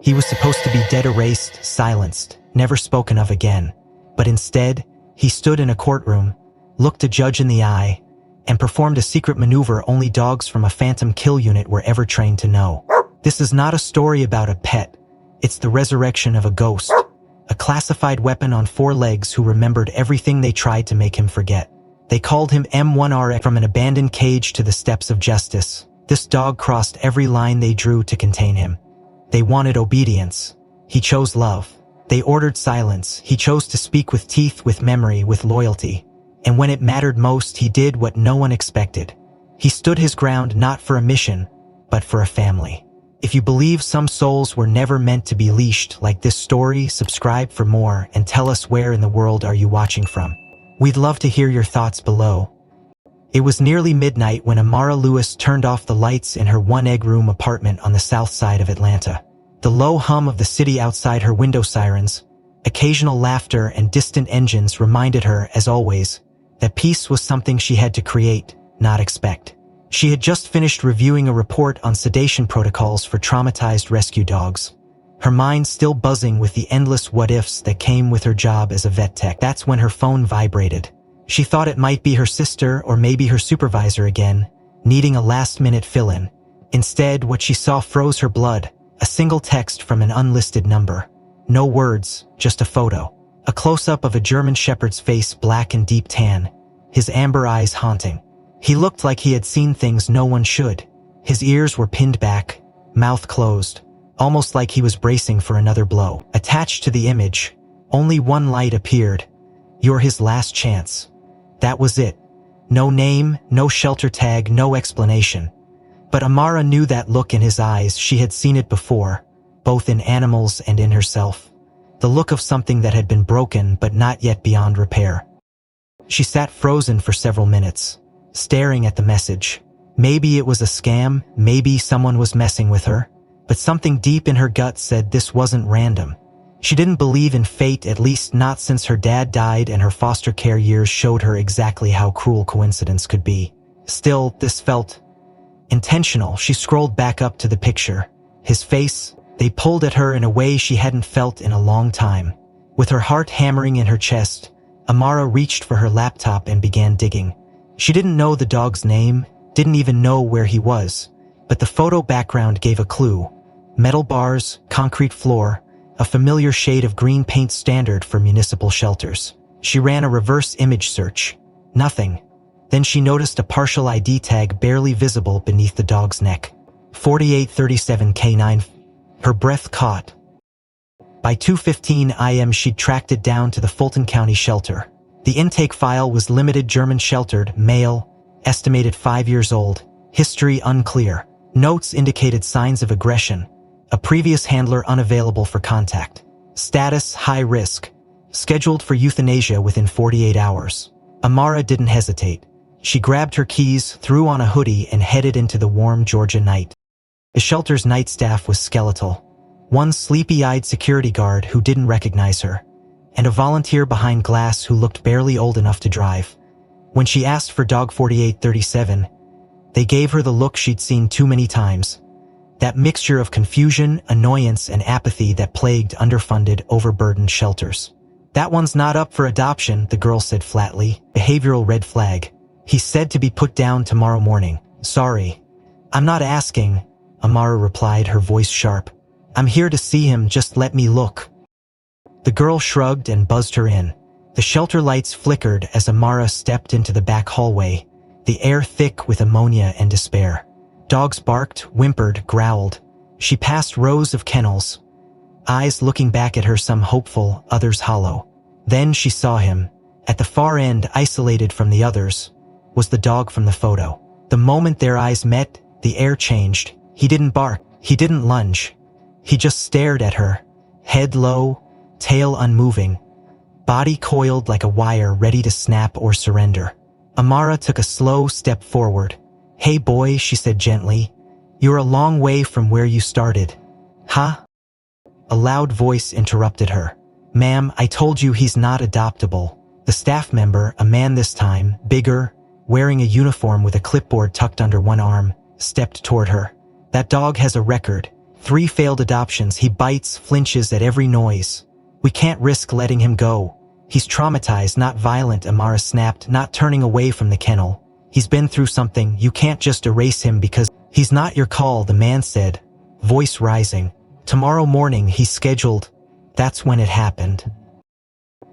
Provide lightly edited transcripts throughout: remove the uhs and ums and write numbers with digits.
He was supposed to be dead, erased, silenced, never spoken of again. But instead, he stood in a courtroom, looked a judge in the eye, and performed a secret maneuver only dogs from a phantom kill unit were ever trained to know. This is not a story about a pet. It's the resurrection of a ghost, a classified weapon on 4 legs who remembered everything they tried to make him forget. They called him M1RX. From an abandoned cage to the steps of justice, this dog crossed every line they drew to contain him. They wanted obedience. He chose love. They ordered silence. He chose to speak with teeth, with memory, with loyalty. And when it mattered most, he did what no one expected. He stood his ground not for a mission, but for a family. If you believe some souls were never meant to be leashed like this story, subscribe for more and tell us where in the world are you watching from. We'd love to hear your thoughts below. It was nearly midnight when Amara Lewis turned off the lights in her 1-egg-room apartment on the south side of Atlanta. The low hum of the city outside her window, sirens, occasional laughter and distant engines reminded her, as always, that peace was something she had to create, not expect. She had just finished reviewing a report on sedation protocols for traumatized rescue dogs, her mind still buzzing with the endless what-ifs that came with her job as a vet tech. That's when her phone vibrated. She thought it might be her sister or maybe her supervisor again, needing a last-minute fill-in. Instead, what she saw froze her blood, a single text from an unlisted number. No words, just a photo. A close-up of a German shepherd's face, black and deep tan, his amber eyes haunting. He looked like he had seen things no one should. His ears were pinned back, mouth closed, almost like he was bracing for another blow. Attached to the image, only one light appeared. "You're his last chance." That was it. No name, no shelter tag, no explanation. But Amara knew that look in his eyes. She had seen it before, both in animals and in herself. The look of something that had been broken but not yet beyond repair. She sat frozen for several minutes, staring at the message. Maybe it was a scam, maybe someone was messing with her, but something deep in her gut said this wasn't random. She didn't believe in fate, at least not since her dad died and her foster care years showed her exactly how cruel coincidence could be. Still, this felt intentional. She scrolled back up to the picture. His face, they pulled at her in a way she hadn't felt in a long time. With her heart hammering in her chest, Amara reached for her laptop and began digging. She didn't know the dog's name, didn't even know where he was, but the photo background gave a clue. Metal bars, concrete floor, a familiar shade of green paint standard for municipal shelters. She ran a reverse image search. Nothing. Then she noticed a partial ID tag barely visible beneath the dog's neck. 4837 K9. Her breath caught. By 2:15 a.m. she'd tracked it down to the Fulton County shelter. The intake file was limited: German sheltered, male, estimated 5 years old, history unclear. Notes indicated signs of aggression. A previous handler unavailable for contact. Status high risk. Scheduled for euthanasia within 48 hours. Amara didn't hesitate. She grabbed her keys, threw on a hoodie, and headed into the warm Georgia night. The shelter's night staff was skeletal. One sleepy-eyed security guard who didn't recognize her, and a volunteer behind glass who looked barely old enough to drive. When she asked for dog 4837, they gave her the look she'd seen too many times. That mixture of confusion, annoyance, and apathy that plagued underfunded, overburdened shelters. "That one's not up for adoption," the girl said flatly. Behavioral red flag. "He's said to be put down tomorrow morning." "Sorry. I'm not asking," Amara replied, her voice sharp. "I'm here to see him, just let me look." The girl shrugged and buzzed her in. The shelter lights flickered as Amara stepped into the back hallway, the air thick with ammonia and despair. Dogs barked, whimpered, growled. She passed rows of kennels, eyes looking back at her, some hopeful, others hollow. Then she saw him. At the far end, isolated from the others, was the dog from the photo. The moment their eyes met, the air changed. He didn't bark. He didn't lunge. He just stared at her, head low, tail unmoving, body coiled like a wire ready to snap or surrender. Amara took a slow step forward. "Hey boy," she said gently, "you're a long way from where you started." "Huh?" A loud voice interrupted her. "Ma'am, I told you he's not adoptable." The staff member, a man this time, bigger, wearing a uniform with a clipboard tucked under one arm, stepped toward her. "That dog has a record. 3 failed adoptions. He bites, flinches at every noise. We can't risk letting him go. He's traumatized, not violent, Amara snapped, not turning away from the kennel. He's been through something. You can't just erase him because he's not your call, the man said, voice rising. Tomorrow morning he's scheduled. That's when it happened.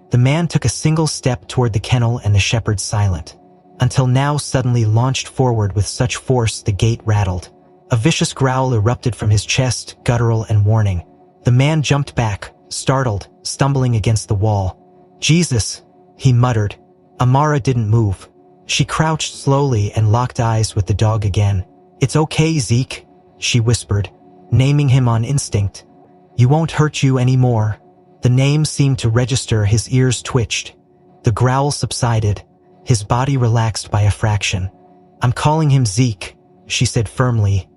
The man took a single step toward the kennel and the shepherd silent. Until now suddenly launched forward with such force the gate rattled. A vicious growl erupted from his chest, guttural and warning. The man jumped back, startled, stumbling against the wall. Jesus, he muttered. Amara didn't move. She crouched slowly and locked eyes with the dog again. It's okay, Zeke, she whispered, naming him on instinct. You won't hurt you anymore. The name seemed to register, his ears twitched. The growl subsided. His body relaxed by a fraction. I'm calling him Zeke, she said firmly,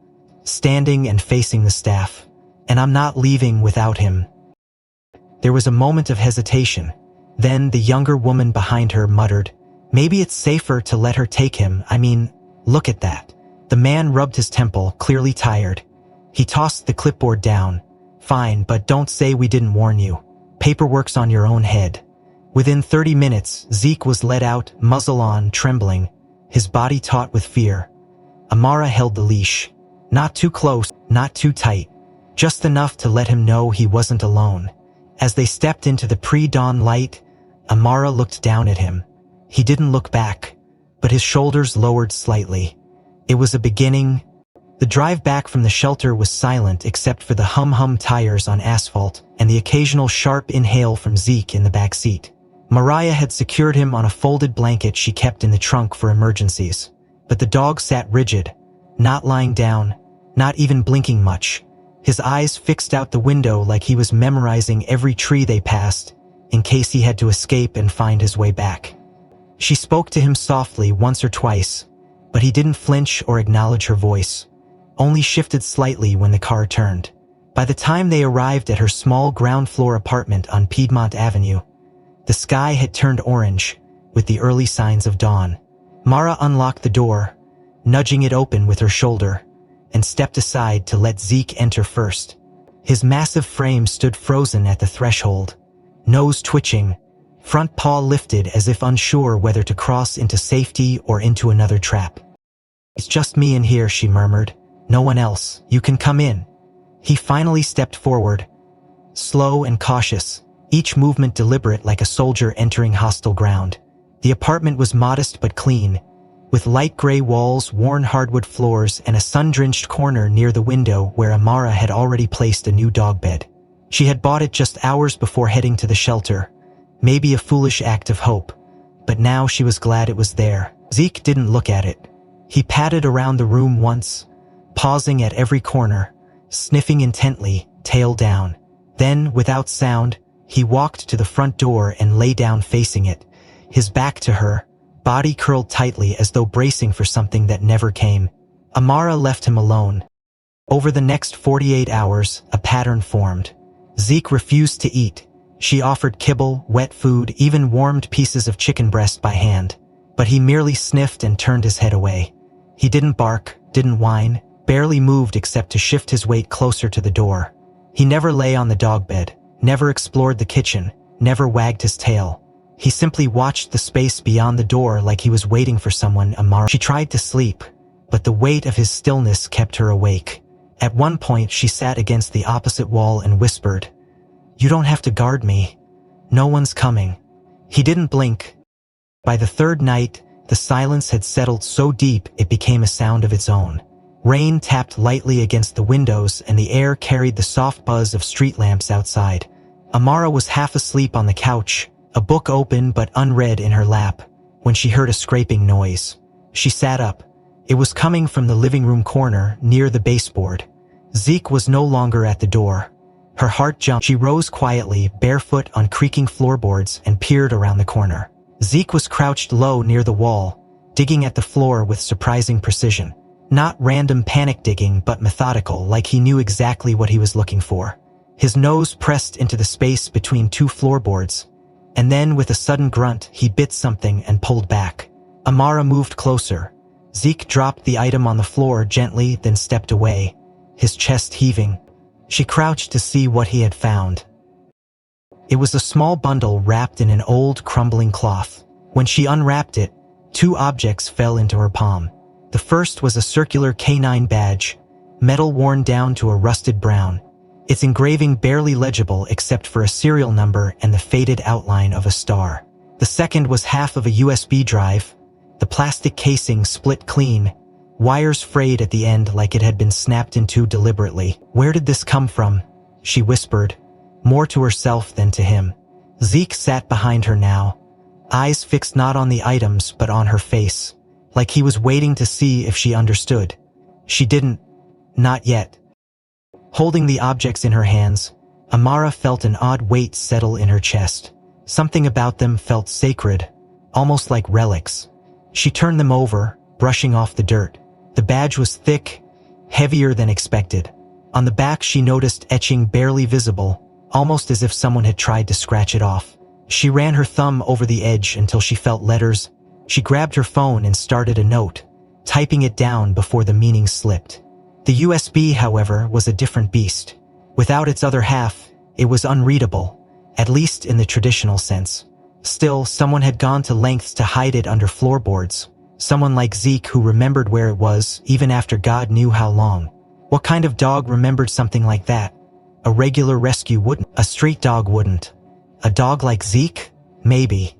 standing and facing the staff. And I'm not leaving without him. There was a moment of hesitation. Then the younger woman behind her muttered, maybe it's safer to let her take him. I mean, look at that. The man rubbed his temple, clearly tired. He tossed the clipboard down. Fine, but don't say we didn't warn you. Paperwork's on your own head. Within 30 minutes, Zeke was led out, muzzle on, trembling, his body taut with fear. Amara held the leash. Not too close, not too tight. Just enough to let him know he wasn't alone. As they stepped into the pre-dawn light, Amara looked down at him. He didn't look back, but his shoulders lowered slightly. It was a beginning. The drive back from the shelter was silent except for the hum-hum tires on asphalt and the occasional sharp inhale from Zeke in the back seat. Mariah had secured him on a folded blanket she kept in the trunk for emergencies. But the dog sat rigid, not lying down, not even blinking much. His eyes fixed out the window like he was memorizing every tree they passed, in case he had to escape and find his way back. She spoke to him softly once or twice, but he didn't flinch or acknowledge her voice, only shifted slightly when the car turned. By the time they arrived at her small ground-floor apartment on Piedmont Avenue, the sky had turned orange, with the early signs of dawn. Mara unlocked the door, nudging it open with her shoulder, and stepped aside to let Zeke enter first. His massive frame stood frozen at the threshold, nose twitching, front paw lifted as if unsure whether to cross into safety or into another trap. It's just me in here, she murmured. No one else. You can come in. He finally stepped forward, slow and cautious, each movement deliberate like a soldier entering hostile ground. The apartment was modest but clean, with light gray walls, worn hardwood floors, and a sun-drenched corner near the window where Amara had already placed a new dog bed. She had bought it just hours before heading to the shelter, maybe a foolish act of hope, but now she was glad it was there. Zeke didn't look at it. He padded around the room once, pausing at every corner, sniffing intently, tail down. Then, without sound, he walked to the front door and lay down facing it, his back to her, body curled tightly as though bracing for something that never came. Amara left him alone. Over the next 48 hours, a pattern formed. Zeke refused to eat. She offered kibble, wet food, even warmed pieces of chicken breast by hand. But he merely sniffed and turned his head away. He didn't bark, didn't whine, barely moved except to shift his weight closer to the door. He never lay on the dog bed, never explored the kitchen, never wagged his tail. He simply watched the space beyond the door like he was waiting for someone. She tried to sleep, but the weight of his stillness kept her awake. At one point she sat against the opposite wall and whispered, "You don't have to guard me. No one's coming." He didn't blink. By the third night, the silence had settled so deep it became a sound of its own. Rain tapped lightly against the windows and the air carried the soft buzz of street lamps outside. Amara was half asleep on the couch, a book open but unread in her lap, when she heard a scraping noise. She sat up. It was coming from the living room corner, near the baseboard. Zeke was no longer at the door. Her heart jumped. She rose quietly, barefoot on creaking floorboards, and peered around the corner. Zeke was crouched low near the wall, digging at the floor with surprising precision. Not random panic digging, but methodical, like he knew exactly what he was looking for. His nose pressed into the space between two floorboards, and then with a sudden grunt, he bit something and pulled back. Amara moved closer. Zeke dropped the item on the floor gently, then stepped away, his chest heaving. She crouched to see what he had found. It was a small bundle wrapped in an old, crumbling cloth. When she unwrapped it, two objects fell into her palm. The first was a circular canine badge, metal worn down to a rusted brown, its engraving barely legible except for a serial number and the faded outline of a star. The second was half of a USB drive, the plastic casing split clean, wires frayed at the end like it had been snapped in two deliberately. "Where did this come from?" she whispered, more to herself than to him. Zeke sat behind her now, eyes fixed not on the items but on her face, like he was waiting to see if she understood. She didn't. Not yet. Holding the objects in her hands, Amara felt an odd weight settle in her chest. Something about them felt sacred, almost like relics. She turned them over, brushing off the dirt. The badge was thick, heavier than expected. On the back she noticed etching barely visible, almost as if someone had tried to scratch it off. She ran her thumb over the edge until she felt letters. She grabbed her phone and started a note, typing it down before the meaning slipped. The USB, however, was a different beast. Without its other half, it was unreadable, at least in the traditional sense. Still, someone had gone to lengths to hide it under floorboards. Someone like Zeke who remembered where it was, even after God knew how long. What kind of dog remembered something like that? A regular rescue wouldn't. A street dog wouldn't. A dog like Zeke? Maybe.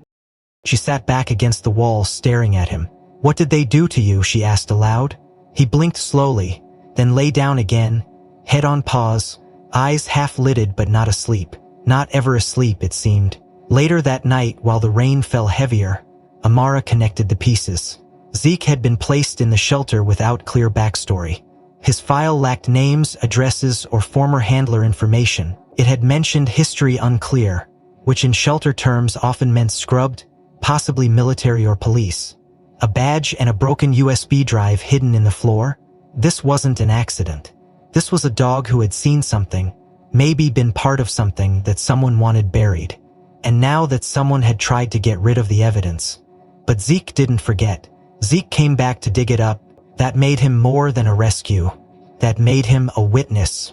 She sat back against the wall, staring at him. "What did they do to you?" she asked aloud. He blinked slowly, then lay down again, head on paws, eyes half-lidded but not asleep. Not ever asleep, it seemed. Later that night, while the rain fell heavier, Amara connected the pieces. Zeke had been placed in the shelter without clear backstory. His file lacked names, addresses, or former handler information. It had mentioned history unclear, which in shelter terms often meant scrubbed, possibly military or police. A badge and a broken USB drive hidden in the floor? This wasn't an accident. This was a dog who had seen something, maybe been part of something that someone wanted buried. And now that someone had tried to get rid of the evidence. But Zeke didn't forget. Zeke came back to dig it up. That made him more than a rescue. That made him a witness.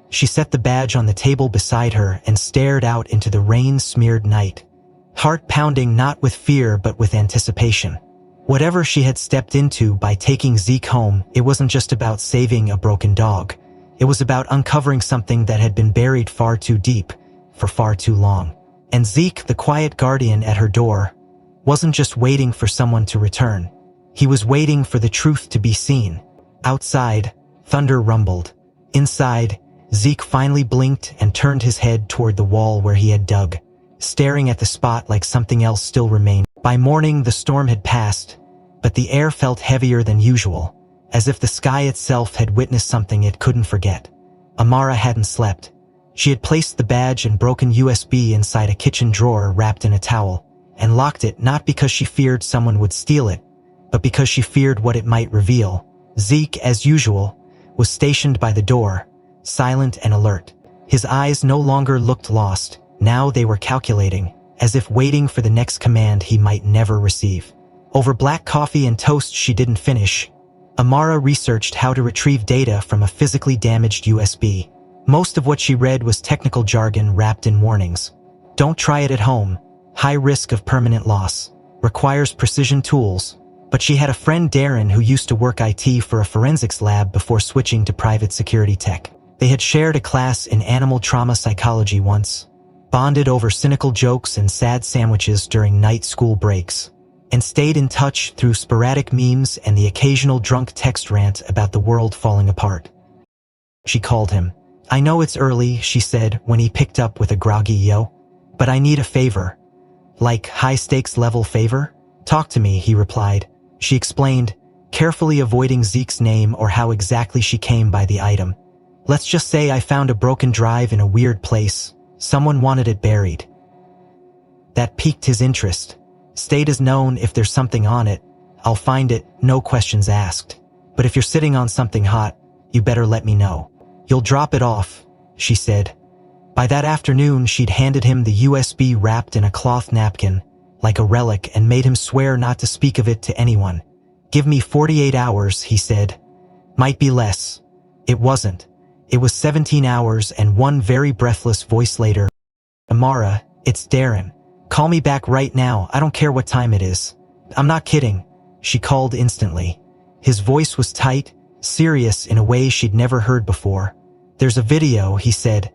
She set the badge on the table beside her and stared out into the rain-smeared night. Heart pounding not with fear but with anticipation. Whatever she had stepped into by taking Zeke home, it wasn't just about saving a broken dog. It was about uncovering something that had been buried far too deep, for far too long. And Zeke, the quiet guardian at her door, wasn't just waiting for someone to return. He was waiting for the truth to be seen. Outside, thunder rumbled. Inside, Zeke finally blinked and turned his head toward the wall where he had dug, staring at the spot like something else still remained. By morning, the storm had passed, but the air felt heavier than usual, as if the sky itself had witnessed something it couldn't forget. Amara hadn't slept. She had placed the badge and broken USB inside a kitchen drawer wrapped in a towel, and locked it not because she feared someone would steal it, but because she feared what it might reveal. Zeke, as usual, was stationed by the door, silent and alert. His eyes no longer looked lost. Now they were calculating, as if waiting for the next command he might never receive. Over black coffee and toast she didn't finish, Amara researched how to retrieve data from a physically damaged USB. Most of what she read was technical jargon wrapped in warnings. Don't try it at home. High risk of permanent loss. Requires precision tools. But she had a friend, Darren, who used to work IT for a forensics lab before switching to private security tech. They had shared a class in animal trauma psychology once, bonded over cynical jokes and sad sandwiches during night school breaks, and stayed in touch through sporadic memes and the occasional drunk text rant about the world falling apart. She called him. "I know it's early," she said when he picked up with a groggy yo, "but I need a favor." "Like high-stakes level favor?" "Talk to me," he replied. She explained, carefully avoiding Zeke's name or how exactly she came by the item. "Let's just say I found a broken drive in a weird place. Someone wanted it buried." That piqued his interest. "State is known if there's something on it. I'll find it, no questions asked. But if you're sitting on something hot, you better let me know." "You'll drop it off," she said. By that afternoon, she'd handed him the USB wrapped in a cloth napkin, like a relic, and made him swear not to speak of it to anyone. "Give me 48 hours, he said. "Might be less." It wasn't. It was 17 hours and one very breathless voice later. Amara, it's Darren. Call me back right now, I don't care what time it is. I'm not kidding, she called instantly. His voice was tight, serious in a way she'd never heard before. There's a video, he said.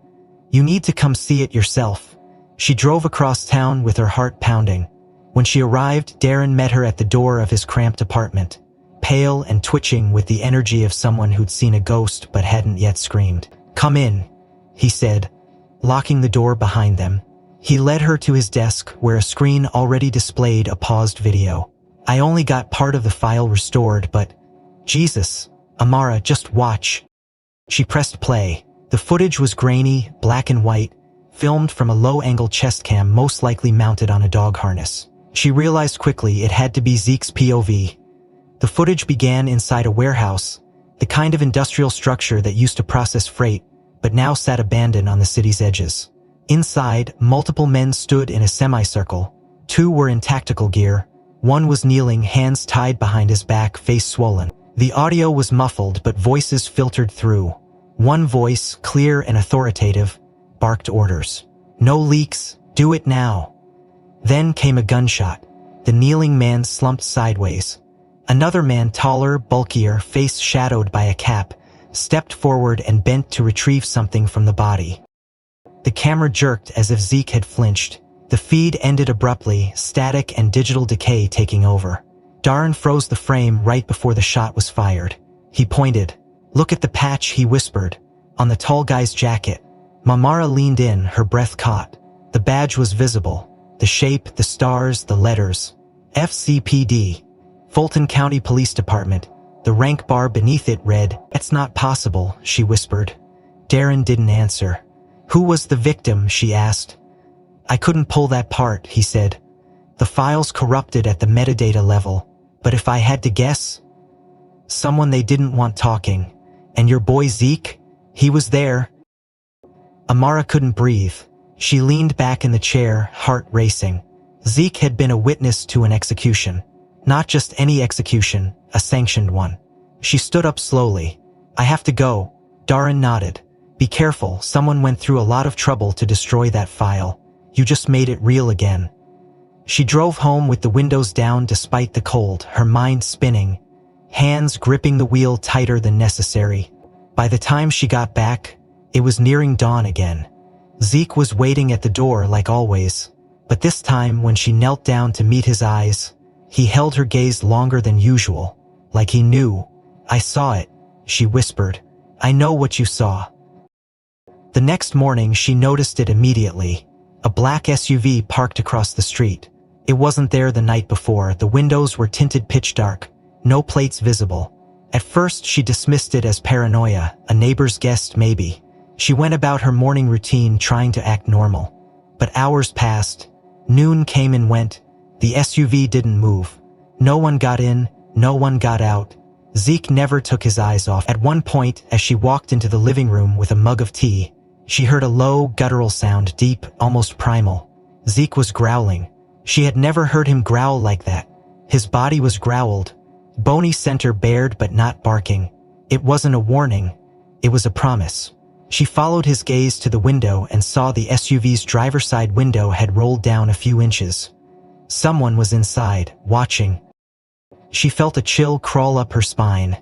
You need to come see it yourself. She drove across town with her heart pounding. When she arrived, Darren met her at the door of his cramped apartment, pale and twitching with the energy of someone who'd seen a ghost but hadn't yet screamed. Come in, he said, locking the door behind them. He led her to his desk where a screen already displayed a paused video. I only got part of the file restored, but Jesus, Amara, just watch. She pressed play. The footage was grainy, black and white, filmed from a low-angle chest cam most likely mounted on a dog harness. She realized quickly it had to be Zeke's POV. The footage began inside a warehouse, the kind of industrial structure that used to process freight, but now sat abandoned on the city's edges. Inside, multiple men stood in a semicircle. 2 were in tactical gear. 1 was kneeling, hands tied behind his back, face swollen. The audio was muffled, but voices filtered through. One voice, clear and authoritative, barked orders. No leaks, do it now. Then came a gunshot. The kneeling man slumped sideways. Another man, taller, bulkier, face shadowed by a cap, stepped forward and bent to retrieve something from the body. The camera jerked as if Zeke had flinched. The feed ended abruptly, static and digital decay taking over. Darren froze the frame right before the shot was fired. He pointed. Look at the patch, he whispered. On the tall guy's jacket. Amara leaned in, her breath caught. The badge was visible. The shape, the stars, the letters. FCPD. Fulton County Police Department. The rank bar beneath it read, "It's not possible," she whispered. Darren didn't answer. Who was the victim, she asked. I couldn't pull that part, he said. The file's corrupted at the metadata level, but if I had to guess, someone they didn't want talking. And your boy Zeke? He was there. Amara couldn't breathe. She leaned back in the chair, heart racing. Zeke had been a witness to an execution. Not just any execution, a sanctioned one. She stood up slowly. I have to go. Darren nodded. Be careful, someone went through a lot of trouble to destroy that file. You just made it real again. She drove home with the windows down despite the cold, her mind spinning, hands gripping the wheel tighter than necessary. By the time she got back, it was nearing dawn again. Zeke was waiting at the door like always, but this time when she knelt down to meet his eyes, he held her gaze longer than usual, like he knew. I saw it, she whispered. I know what you saw. The next morning she noticed it immediately. A black SUV parked across the street. It wasn't there the night before. The windows were tinted pitch dark, no plates visible. At first she dismissed it as paranoia, a neighbor's guest maybe. She went about her morning routine trying to act normal. But hours passed. Noon came and went. The SUV didn't move. No one got in, no one got out. Zeke never took his eyes off. At one point, as she walked into the living room with a mug of tea, she heard a low, guttural sound, deep, almost primal. Zeke was growling. She had never heard him growl like that. His body was growled, bony center bared but not barking. It wasn't a warning. It was a promise. She followed his gaze to the window and saw the SUV's driver's side window had rolled down a few inches. Someone was inside, watching. She felt a chill crawl up her spine.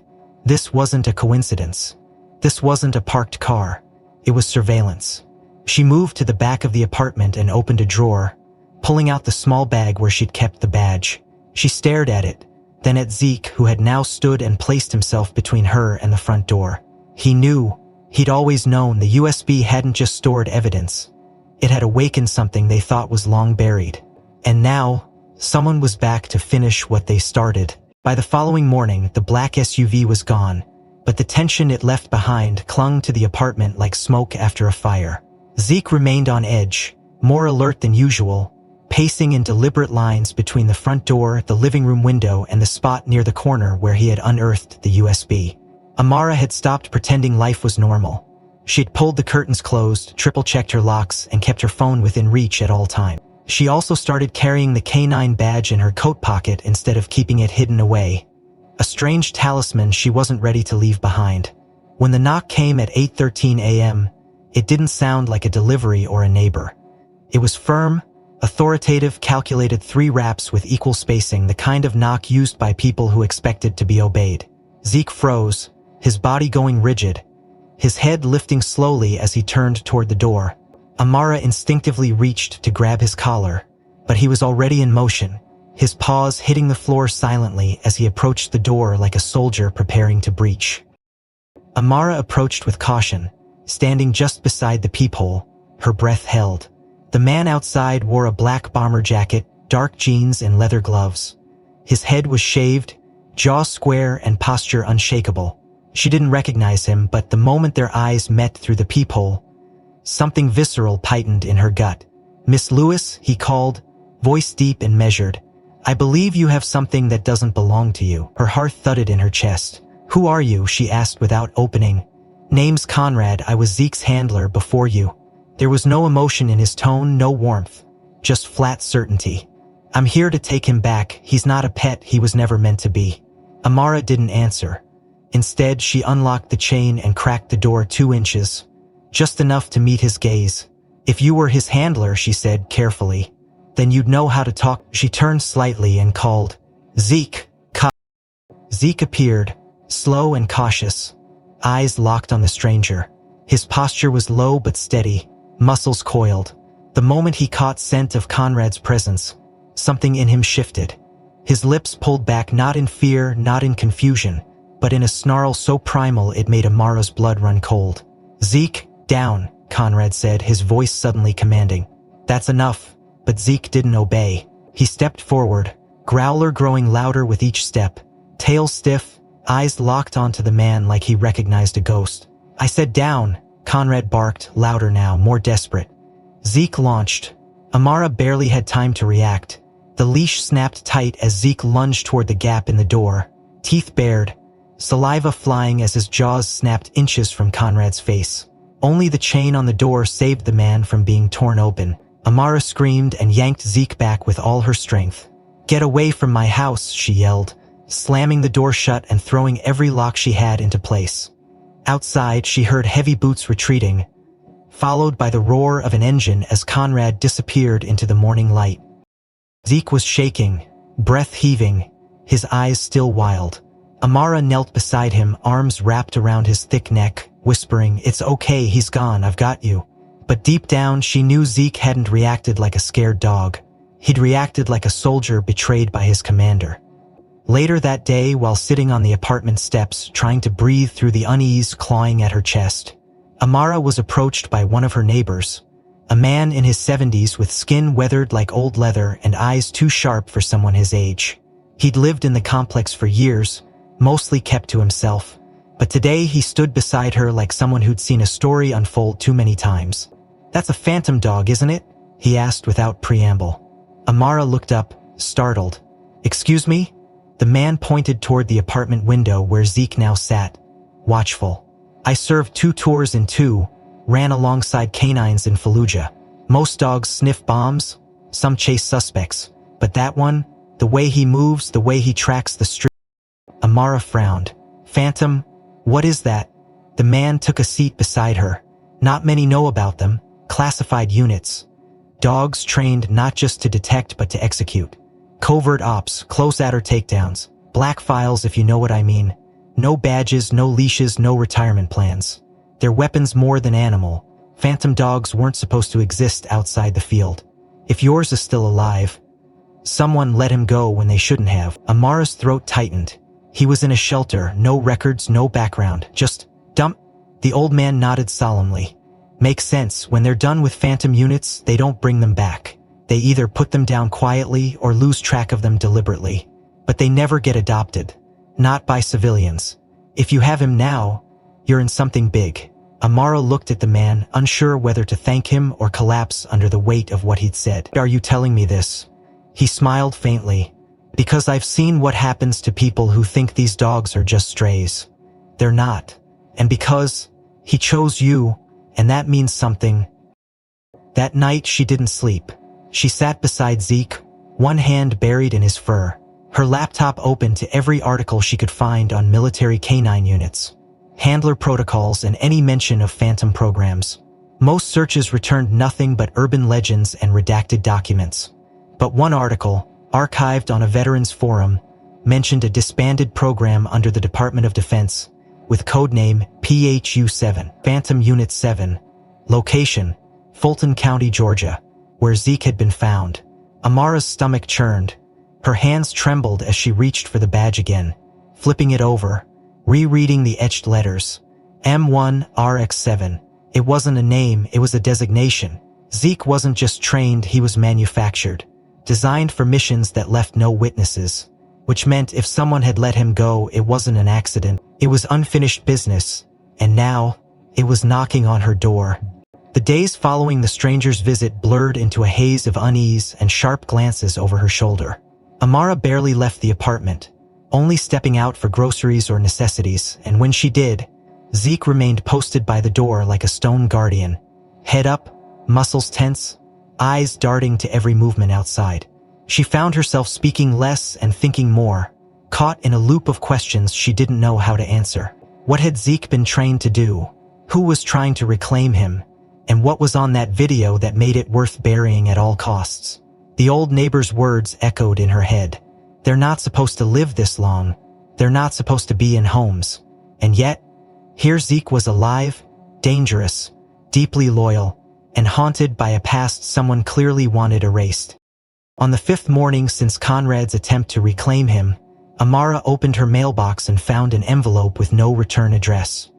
This wasn't a coincidence. This wasn't a parked car. It was surveillance. She moved to the back of the apartment and opened a drawer, pulling out the small bag where she'd kept the badge. She stared at it, then at Zeke, who had now stood and placed himself between her and the front door. He knew. He'd always known the USB hadn't just stored evidence. It had awakened something they thought was long buried. And now, someone was back to finish what they started. By the following morning, the black SUV was gone, but the tension it left behind clung to the apartment like smoke after a fire. Zeke remained on edge, more alert than usual, pacing in deliberate lines between the front door, the living room window, and the spot near the corner where he had unearthed the USB. Amara had stopped pretending life was normal. She'd pulled the curtains closed, triple-checked her locks, and kept her phone within reach at all times. She also started carrying the K9 badge in her coat pocket instead of keeping it hidden away. A strange talisman she wasn't ready to leave behind. When the knock came at 8:13 a.m., it didn't sound like a delivery or a neighbor. It was firm, authoritative, calculated 3 raps with equal spacing, the kind of knock used by people who expected to be obeyed. Zeke froze, his body going rigid, his head lifting slowly as he turned toward the door. Amara instinctively reached to grab his collar, but he was already in motion, his paws hitting the floor silently as he approached the door like a soldier preparing to breach. Amara approached with caution, standing just beside the peephole, her breath held. The man outside wore a black bomber jacket, dark jeans, and leather gloves. His head was shaved, jaw square and posture unshakable. She didn't recognize him, but the moment their eyes met through the peephole, something visceral tightened in her gut. "Miss Lewis," he called, voice deep and measured. "I believe you have something that doesn't belong to you." Her heart thudded in her chest. "Who are you?" she asked without opening. "Name's Conrad. I was Zeke's handler before you." There was no emotion in his tone, no warmth, just flat certainty. "I'm here to take him back. He's not a pet. He was never meant to be." Amara didn't answer. Instead, she unlocked the chain and cracked the door 2 inches, just enough to meet his gaze. "If you were his handler," she said carefully, "then you'd know how to talk." She turned slightly and called, "Zeke, come." Zeke appeared, slow and cautious, eyes locked on the stranger. His posture was low but steady, muscles coiled. The moment he caught scent of Conrad's presence, something in him shifted. His lips pulled back, not in fear, not in confusion, but in a snarl so primal it made Amara's blood run cold. "Zeke, down," Conrad said, his voice suddenly commanding. "That's enough." But Zeke didn't obey. He stepped forward, growler growing louder with each step, tail stiff, eyes locked onto the man like he recognized a ghost. "I said down," Conrad barked, louder now, more desperate. Zeke launched. Amara barely had time to react. The leash snapped tight as Zeke lunged toward the gap in the door, teeth bared, saliva flying as his jaws snapped inches from Conrad's face. Only the chain on the door saved the man from being torn open. Amara screamed and yanked Zeke back with all her strength. "Get away from my house," she yelled, slamming the door shut and throwing every lock she had into place. Outside, she heard heavy boots retreating, followed by the roar of an engine as Conrad disappeared into the morning light. Zeke was shaking, breath heaving, his eyes still wild. Amara knelt beside him, arms wrapped around his thick neck, whispering, "It's okay, he's gone, I've got you." But deep down, she knew Zeke hadn't reacted like a scared dog. He'd reacted like a soldier betrayed by his commander. Later that day, while sitting on the apartment steps, trying to breathe through the unease clawing at her chest, Amara was approached by one of her neighbors, a man in his 70s with skin weathered like old leather and eyes too sharp for someone his age. He'd lived in the complex for years, mostly kept to himself, but today he stood beside her like someone who'd seen a story unfold too many times. "That's a phantom dog, isn't it?" he asked without preamble. Amara looked up, startled. "Excuse me?" The man pointed toward the apartment window where Zeke now sat, watchful. "I served 2 tours in 2, ran alongside canines in Fallujah. Most dogs sniff bombs, some chase suspects, but that one, the way he moves, the way he tracks the street." Amara frowned. "Phantom? What is that?" The man took a seat beside her. "Not many know about them. Classified units. Dogs trained not just to detect but to execute. Covert ops, close-adder takedowns, black files if you know what I mean. No badges, no leashes, no retirement plans. They're weapons more than animal. Phantom dogs weren't supposed to exist outside the field. If yours is still alive, someone let him go when they shouldn't have." Amara's throat tightened. He was in a shelter, no records, no background, just dump. The old man nodded solemnly. "Makes sense. When they're done with phantom units, they don't bring them back. They either put them down quietly or lose track of them deliberately. But they never get adopted. Not by civilians. If you have him now, you're in something big." Amara looked at the man, unsure whether to thank him or collapse under the weight of what he'd said. "Are you telling me this?" He smiled faintly. "Because I've seen what happens to people who think these dogs are just strays. They're not. And because he chose you, and that means something." That night she didn't sleep. She sat beside Zeke, one hand buried in his fur, her laptop open to every article she could find on military canine units. handler protocols, and any mention of phantom programs. Most searches returned nothing but urban legends and redacted documents. But one article, archived on a veterans forum, mentioned a disbanded program under the Department of Defense with codename PHU-7, Phantom Unit 7. Location, Fulton County, Georgia, where Zeke had been found. Amara's stomach churned. Her hands trembled as she reached for the badge again, flipping it over, rereading the etched letters. M1RX7. It wasn't a name, it was a designation. Zeke wasn't just trained, he was manufactured. Designed for missions that left no witnesses. Which meant if someone had let him go, it wasn't an accident. It was unfinished business. And now, it was knocking on her door. The days following the stranger's visit blurred into a haze of unease and sharp glances over her shoulder. Amara barely left the apartment, only stepping out for groceries or necessities, and when she did, Zeke remained posted by the door like a stone guardian. Head up, muscles tense, eyes darting to every movement outside. She found herself speaking less and thinking more, caught in a loop of questions she didn't know how to answer. What had Zeke been trained to do? Who was trying to reclaim him? And what was on that video that made it worth burying at all costs? The old neighbor's words echoed in her head. They're not supposed to live this long. They're not supposed to be in homes. And yet, here Zeke was alive, dangerous, deeply loyal, and haunted by a past someone clearly wanted erased. On the 5th morning since Conrad's attempt to reclaim him, Amara opened her mailbox and found an envelope with no return address.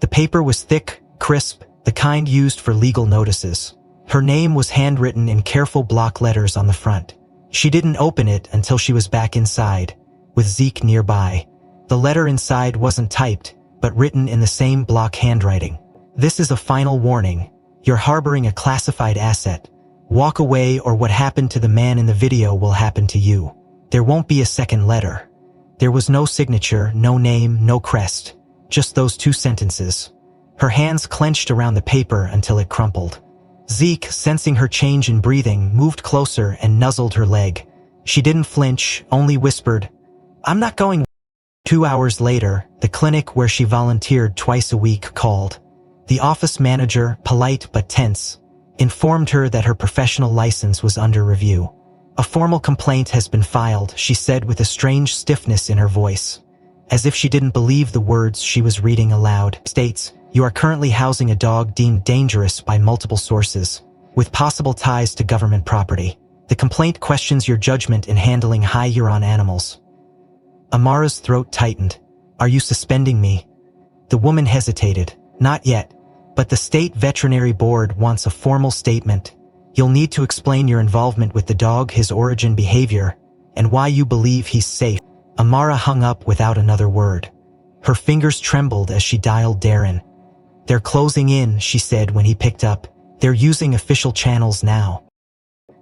The paper was thick, crisp, the kind used for legal notices. Her name was handwritten in careful block letters on the front. She didn't open it until she was back inside, with Zeke nearby. The letter inside wasn't typed, but written in the same block handwriting. This is a final warning. You're harboring a classified asset. Walk away or what happened to the man in the video will happen to you. There won't be a second letter. There was no signature, no name, no crest. Just those 2 sentences. Her hands clenched around the paper until it crumpled. Zeke, sensing her change in breathing, moved closer and nuzzled her leg. She didn't flinch, only whispered, "I'm not going." 2 hours later, the clinic where she volunteered twice a week called. The office manager, polite but tense, informed her that her professional license was under review. "A formal complaint has been filed," she said with a strange stiffness in her voice, as if she didn't believe the words she was reading aloud. "States, you are currently housing a dog deemed dangerous by multiple sources, with possible ties to government property. The complaint questions your judgment in handling high-urine animals." Amara's throat tightened. "Are you suspending me?" The woman hesitated. "Not yet. But the state veterinary board wants a formal statement. You'll need to explain your involvement with the dog, his origin, behavior, and why you believe he's safe." Amara hung up without another word. Her fingers trembled as she dialed Darren. "They're closing in," she said when he picked up. "They're using official channels now."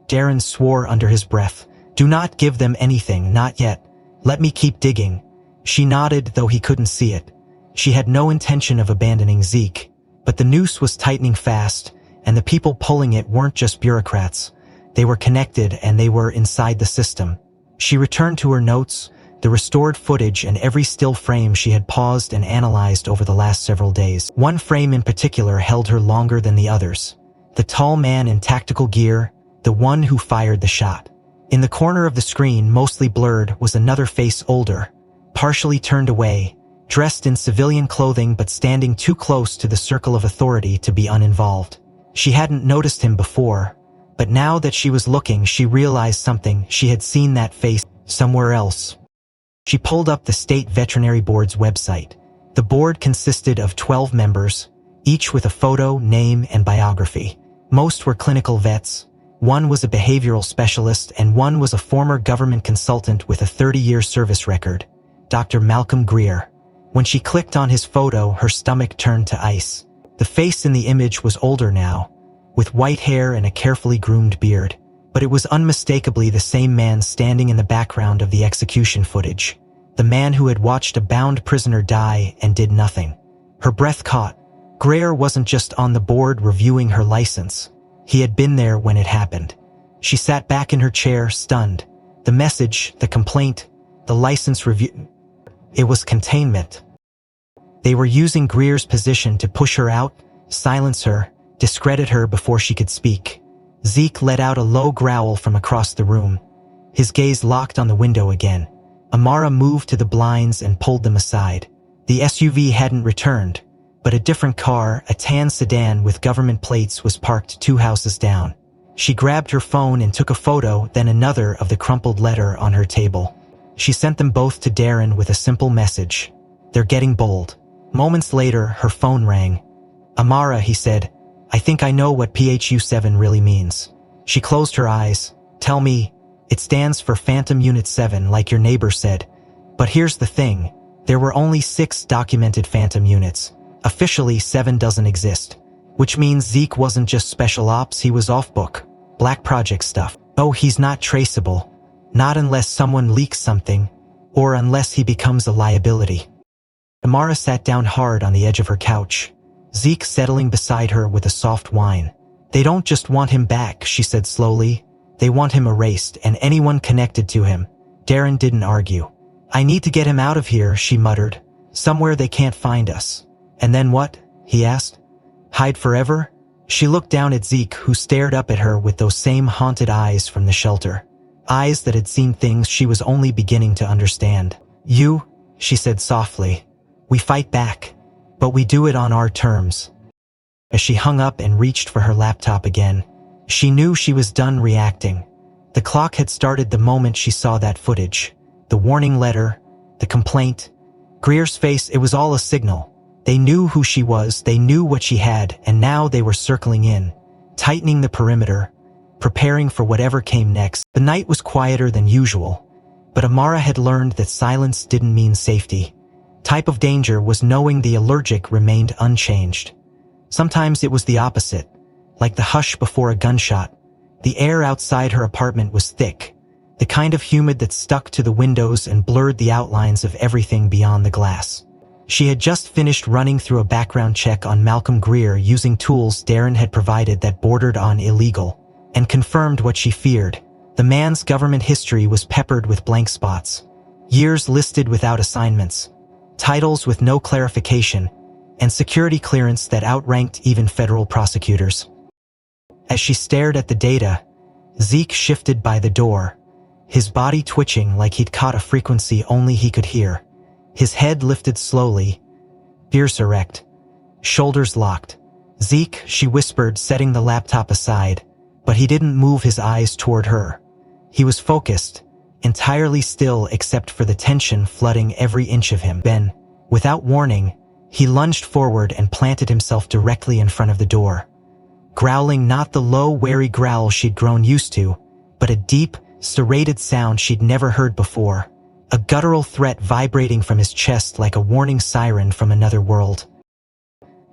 Darren swore under his breath. "Do not give them anything, not yet. Let me keep digging." She nodded, though he couldn't see it. She had no intention of abandoning Zeke. But the noose was tightening fast, and the people pulling it weren't just bureaucrats. They were connected and they were inside the system. She returned to her notes, the restored footage and every still frame she had paused and analyzed over the last several days. One frame in particular held her longer than the others. The tall man in tactical gear, the one who fired the shot. In the corner of the screen, mostly blurred, was another face older, partially turned away, dressed in civilian clothing but standing too close to the circle of authority to be uninvolved. She hadn't noticed him before, but now that she was looking, she realized something. She had seen that face somewhere else. She pulled up the State Veterinary Board's website. The board consisted of 12 members, each with a photo, name, and biography. Most were clinical vets. One was a behavioral specialist, and one was a former government consultant with a 30-year service record, Dr. Malcolm Greer. When she clicked on his photo, her stomach turned to ice. The face in the image was older now, with white hair and a carefully groomed beard, but it was unmistakably the same man standing in the background of the execution footage, the man who had watched a bound prisoner die and did nothing. Her breath caught. Greer wasn't just on the board reviewing her license. He had been there when it happened. She sat back in her chair, stunned. The message, the complaint, the license review. It was containment. They were using Greer's position to push her out, silence her, discredit her before she could speak. Zeke let out a low growl from across the room. His gaze locked on the window again. Amara moved to the blinds and pulled them aside. The SUV hadn't returned, but a different car, a tan sedan with government plates, was parked 2 houses down. She grabbed her phone and took a photo, then another, of the crumpled letter on her table. She sent them both to Darren with a simple message. "They're getting bold." Moments later, her phone rang. "Amara," he said, "I think I know what PHU-7 really means." She closed her eyes. "Tell me." "It stands for Phantom Unit 7, like your neighbor said. But here's the thing. There were only 6 documented Phantom units. Officially, 7 doesn't exist. Which means Zeke wasn't just special ops, he was off-book. Black project stuff. Oh, he's not traceable. Not unless someone leaks something, or unless he becomes a liability. Amara sat down hard on the edge of her couch, Zeke settling beside her with a soft whine. "They don't just want him back," she said slowly. "They want him erased, and anyone connected to him." Darren didn't argue. "I need to get him out of here," she muttered. "Somewhere they can't find us." "And then what?" he asked. "Hide forever?" She looked down at Zeke, who stared up at her with those same haunted eyes from the shelter. Eyes that had seen things she was only beginning to understand. "You," she said softly. "We fight back, but we do it on our terms." As she hung up and reached for her laptop again, she knew she was done reacting. The clock had started the moment she saw that footage. The warning letter, the complaint, Greer's face, it was all a signal. They knew who she was, they knew what she had, and now they were circling in, tightening the perimeter, preparing for whatever came next. The night was quieter than usual, but Amara had learned that silence didn't mean safety. Type of danger was knowing the allergic remained unchanged. Sometimes it was the opposite, like the hush before a gunshot. The air outside her apartment was thick, the kind of humid that stuck to the windows and blurred the outlines of everything beyond the glass. She had just finished running through a background check on Malcolm Greer using tools Darren had provided that bordered on illegal, and confirmed what she feared. The man's government history was peppered with blank spots. Years listed without assignments, titles with no clarification, and security clearance that outranked even federal prosecutors. As she stared at the data, Zeke shifted by the door, his body twitching like he'd caught a frequency only he could hear. His head lifted slowly, ears erect, shoulders locked. "Zeke," she whispered, setting the laptop aside, but he didn't move his eyes toward her. He was focused, entirely still except for the tension flooding every inch of him. Then, without warning, he lunged forward and planted himself directly in front of the door. Growling, not the low, wary growl she'd grown used to, but a deep, serrated sound she'd never heard before. A guttural threat vibrating from his chest like a warning siren from another world.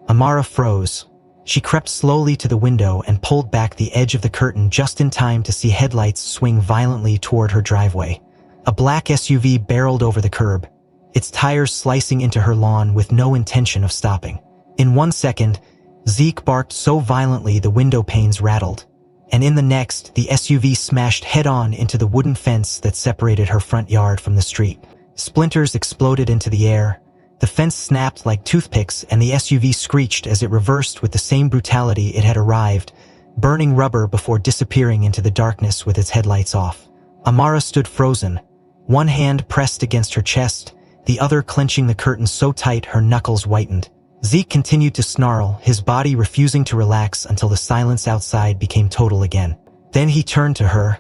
Amara froze. She crept slowly to the window and pulled back the edge of the curtain just in time to see headlights swing violently toward her driveway. A black SUV barreled over the curb, its tires slicing into her lawn with no intention of stopping. In 1 second, Zeke barked so violently the window panes rattled, and in the next, the SUV smashed head-on into the wooden fence that separated her front yard from the street. Splinters exploded into the air, the fence snapped like toothpicks, and the SUV screeched as it reversed with the same brutality it had arrived, burning rubber before disappearing into the darkness with its headlights off. Amara stood frozen, one hand pressed against her chest, the other clenching the curtain so tight her knuckles whitened. Zeke continued to snarl, his body refusing to relax until the silence outside became total again. Then he turned to her,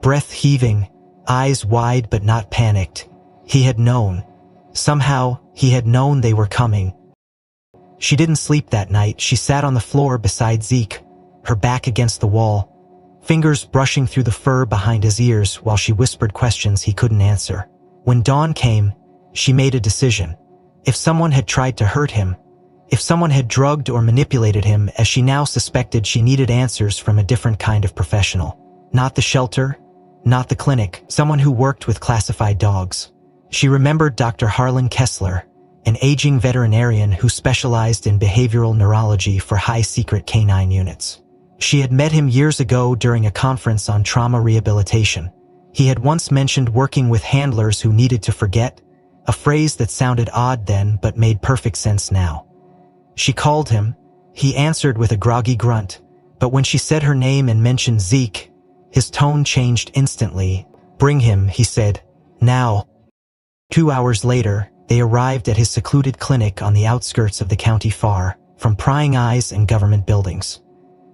breath heaving, eyes wide but not panicked. He had known. Somehow, he had known they were coming. She didn't sleep that night. She sat on the floor beside Zeke, her back against the wall, fingers brushing through the fur behind his ears while she whispered questions he couldn't answer. When dawn came, she made a decision. If someone had tried to hurt him, if someone had drugged or manipulated him, as she now suspected, she needed answers from a different kind of professional. Not the shelter, not the clinic, someone who worked with classified dogs. She remembered Dr. Harlan Kessler, an aging veterinarian who specialized in behavioral neurology for high-secret canine units. She had met him years ago during a conference on trauma rehabilitation. He had once mentioned working with handlers who needed to forget, a phrase that sounded odd then but made perfect sense now. She called him. He answered with a groggy grunt, but when she said her name and mentioned Zeke, his tone changed instantly. "Bring him," he said. "Now." 2 hours later, they arrived at his secluded clinic on the outskirts of the county far from prying eyes and government buildings.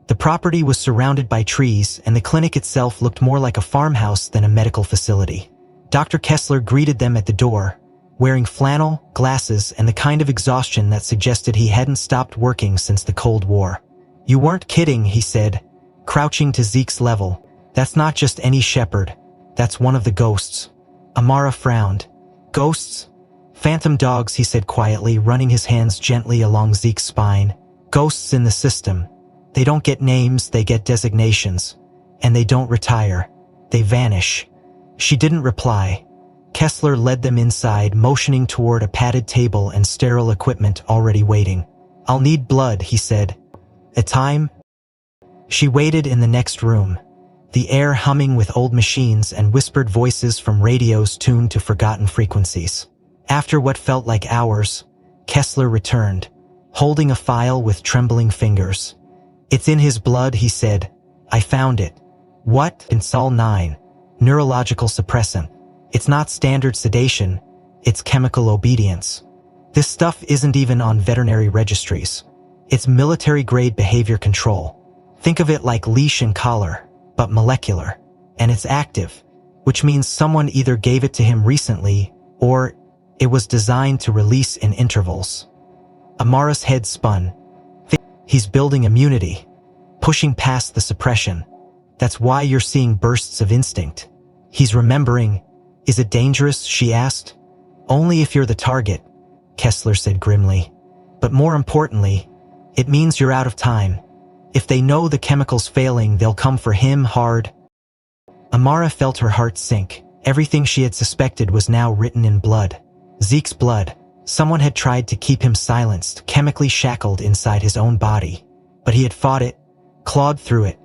The property was surrounded by trees, and the clinic itself looked more like a farmhouse than a medical facility. Dr. Kessler greeted them at the door, wearing flannel, glasses, and the kind of exhaustion that suggested he hadn't stopped working since the Cold War. "You weren't kidding," he said, crouching to Zeke's level. "That's not just any shepherd. That's one of the ghosts." Amara frowned. "Ghosts?" "Phantom dogs," he said quietly, running his hands gently along Zeke's spine. "Ghosts in the system. They don't get names, they get designations. And they don't retire. They vanish." She didn't reply. Kessler led them inside, motioning toward a padded table and sterile equipment already waiting. "I'll need blood," he said. "A time?" She waited in the next room, the air humming with old machines and whispered voices from radios tuned to forgotten frequencies. After what felt like hours, Kessler returned, holding a file with trembling fingers. "It's in his blood," he said. "I found it." "What?" "Insol 9. Neurological suppressant. It's not standard sedation, it's chemical obedience. This stuff isn't even on veterinary registries. It's military-grade behavior control. Think of it like leash and collar, but molecular. And it's active, which means someone either gave it to him recently, or it was designed to release in intervals." Amara's head spun. "He's building immunity, pushing past the suppression. That's why you're seeing bursts of instinct. He's remembering." "Is it dangerous?" she asked. "Only if you're the target," Kessler said grimly. "But more importantly, it means you're out of time. If they know the chemical's failing, they'll come for him hard." Amara felt her heart sink. Everything she had suspected was now written in blood. Zeke's blood. Someone had tried to keep him silenced, chemically shackled inside his own body. But he had fought it, clawed through it.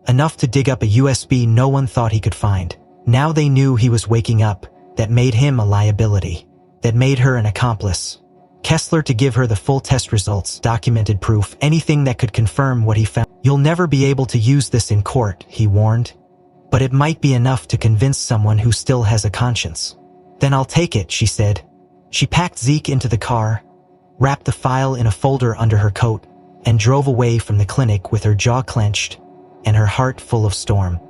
Enough to dig up a USB no one thought he could find. Now they knew he was waking up. That made him a liability. That made her an accomplice. Kessler to give her the full test results, documented proof, anything that could confirm what he found. "You'll never be able to use this in court," he warned. "But it might be enough to convince someone who still has a conscience." "Then I'll take it," she said. She packed Zeke into the car, wrapped the file in a folder under her coat, and drove away from the clinic with her jaw clenched and her heart full of storm.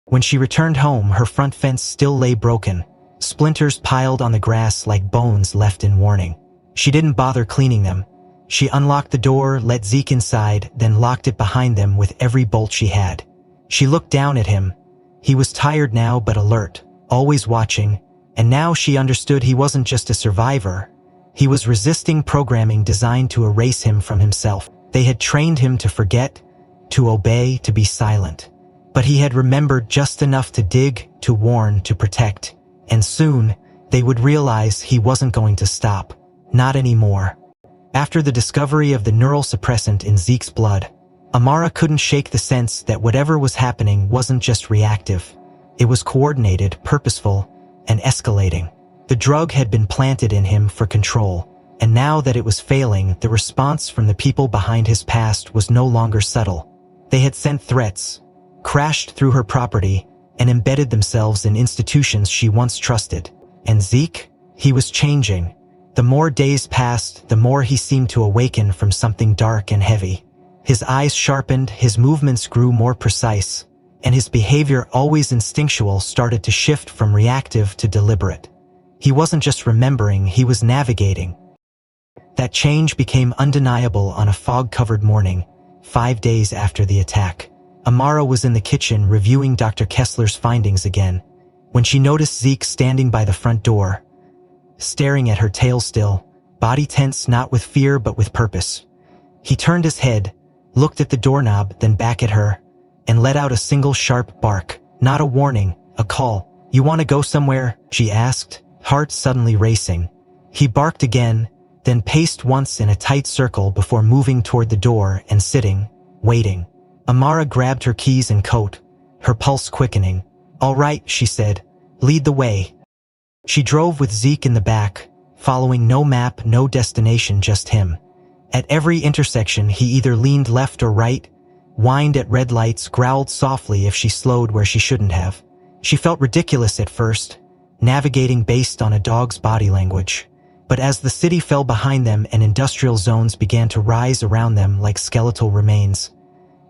When she returned home, her front fence still lay broken, splinters piled on the grass like bones left in warning. She didn't bother cleaning them. She unlocked the door, let Zeke inside, then locked it behind them with every bolt she had. She looked down at him. He was tired now but alert, always watching, and now she understood he wasn't just a survivor. He was resisting programming designed to erase him from himself. They had trained him to forget, to obey, to be silent. But he had remembered just enough to dig, to warn, to protect. And soon, they would realize he wasn't going to stop. Not anymore. After the discovery of the neural suppressant in Zeke's blood, Amara couldn't shake the sense that whatever was happening wasn't just reactive. It was coordinated, purposeful, and escalating. The drug had been planted in him for control, and now that it was failing, the response from the people behind his past was no longer subtle. They had sent threats, crashed through her property, and embedded themselves in institutions she once trusted. And Zeke? He was changing. The more days passed, the more he seemed to awaken from something dark and heavy. His eyes sharpened, his movements grew more precise, and his behavior, always instinctual, started to shift from reactive to deliberate. He wasn't just remembering, he was navigating. That change became undeniable on a fog-covered morning, 5 days after the attack. Amara was in the kitchen reviewing Dr. Kessler's findings again, when she noticed Zeke standing by the front door, staring at her tail still, body tense not with fear but with purpose. He turned his head, looked at the doorknob, then back at her, and let out a single sharp bark. Not a warning, a call. "You want to go somewhere?" she asked, heart suddenly racing. He barked again, then paced once in a tight circle before moving toward the door and sitting, waiting. Amara grabbed her keys and coat, her pulse quickening. "All right," she said. "Lead the way." She drove with Zeke in the back, following no map, no destination, just him. At every intersection, he either leaned left or right, whined at red lights, growled softly if she slowed where she shouldn't have. She felt ridiculous at first, navigating based on a dog's body language. But as the city fell behind them and industrial zones began to rise around them like skeletal remains,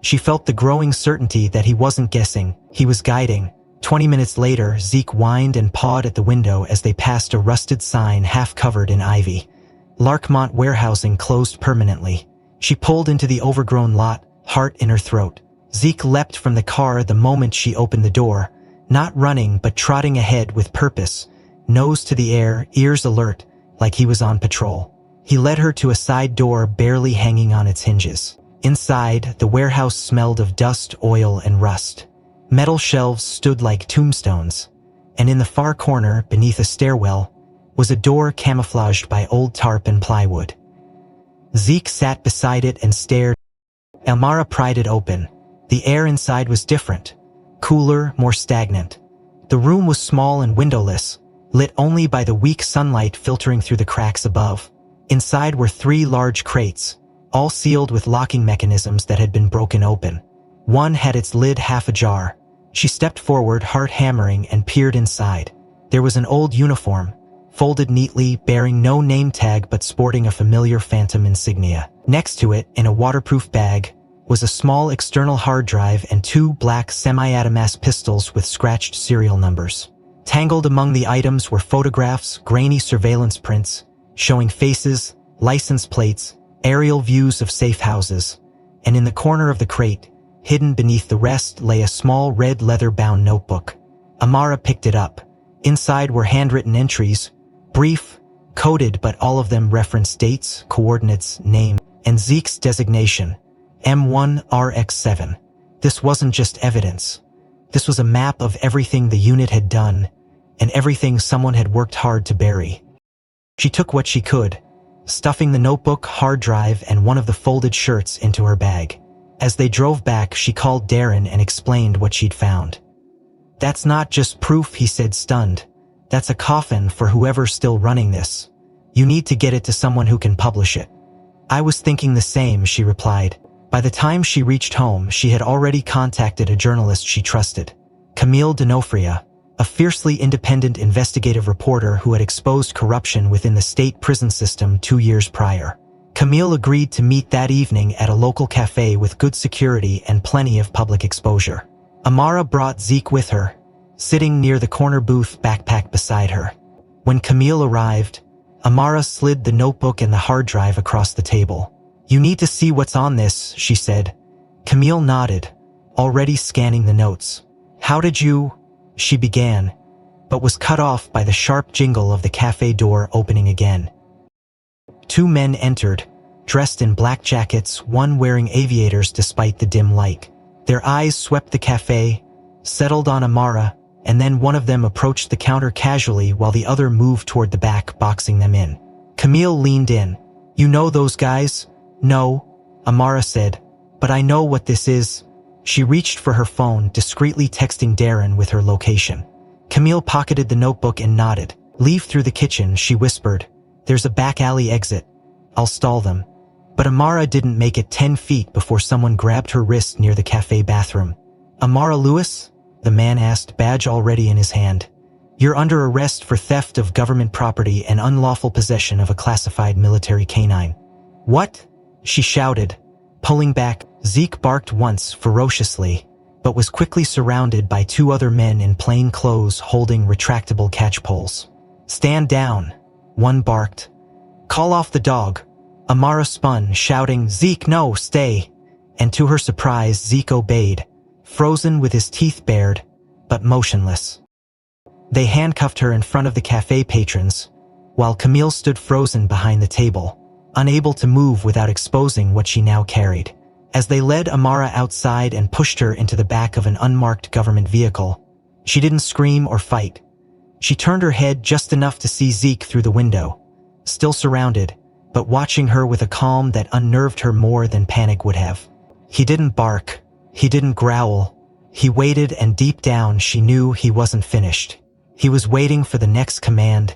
she felt the growing certainty that he wasn't guessing, he was guiding. 20 minutes later, Zeke whined and pawed at the window as they passed a rusted sign half covered in ivy. Larkmont Warehousing closed permanently. She pulled into the overgrown lot, heart in her throat. Zeke leapt from the car the moment she opened the door, not running but trotting ahead with purpose, nose to the air, ears alert, like he was on patrol. He led her to a side door barely hanging on its hinges. Inside, the warehouse smelled of dust, oil, and rust. Metal shelves stood like tombstones, and in the far corner, beneath a stairwell, was a door camouflaged by old tarp and plywood. Zeke sat beside it and stared. Elmara pried it open. The air inside was different, cooler, more stagnant. The room was small and windowless, lit only by the weak sunlight filtering through the cracks above. Inside were 3 large crates, all sealed with locking mechanisms that had been broken open. One had its lid half ajar. She stepped forward, heart hammering, and peered inside. There was an old uniform, folded neatly, bearing no name tag but sporting a familiar Phantom insignia. Next to it, in a waterproof bag, was a small external hard drive and 2 black semi-automatic pistols with scratched serial numbers. Tangled among the items were photographs, grainy surveillance prints, showing faces, license plates, aerial views of safe houses, and in the corner of the crate, hidden beneath the rest, lay a small red leather-bound notebook. Amara picked it up. Inside were handwritten entries, brief, coded, but all of them referenced dates, coordinates, name, and Zeke's designation, M1RX7. This wasn't just evidence. This was a map of everything the unit had done, and everything someone had worked hard to bury. She took what she could, stuffing the notebook, hard drive, and one of the folded shirts into her bag. As they drove back, she called Darren and explained what she'd found. "That's not just proof," he said, stunned. "That's a coffin for whoever's still running this. You need to get it to someone who can publish it." "I was thinking the same," she replied. By the time she reached home, she had already contacted a journalist she trusted, Camille D'Onofrio, a fiercely independent investigative reporter who had exposed corruption within the state prison system 2 years prior. Camille agreed to meet that evening at a local cafe with good security and plenty of public exposure. Amara brought Zeke with her, sitting near the corner booth, backpack beside her. When Camille arrived, Amara slid the notebook and the hard drive across the table. "You need to see what's on this," she said. Camille nodded, already scanning the notes. "How did you—" she began, but was cut off by the sharp jingle of the cafe door opening again. 2 men entered, dressed in black jackets, one wearing aviators despite the dim light. Their eyes swept the cafe, settled on Amara, and then one of them approached the counter casually while the other moved toward the back, boxing them in. Camille leaned in. "You know those guys?" "No," Amara said, "but I know what this is." She reached for her phone, discreetly texting Darren with her location. Camille pocketed the notebook and nodded. "Leave through the kitchen," she whispered. "There's a back alley exit. I'll stall them." But Amara didn't make it 10 feet before someone grabbed her wrist near the cafe bathroom. "Amara Lewis?" the man asked, badge already in his hand. "You're under arrest for theft of government property and unlawful possession of a classified military canine." "What?" she shouted, pulling back. Zeke barked once ferociously, but was quickly surrounded by 2 other men in plain clothes holding retractable catch poles. "Stand down," one barked. "Call off the dog." Amara spun, shouting, "Zeke, no, stay!" And to her surprise, Zeke obeyed, frozen with his teeth bared, but motionless. They handcuffed her in front of the cafe patrons, while Camille stood frozen behind the table, unable to move without exposing what she now carried. As they led Amara outside and pushed her into the back of an unmarked government vehicle, she didn't scream or fight. She turned her head just enough to see Zeke through the window, still surrounded, but watching her with a calm that unnerved her more than panic would have. He didn't bark. He didn't growl. He waited, and deep down she knew he wasn't finished. He was waiting for the next command.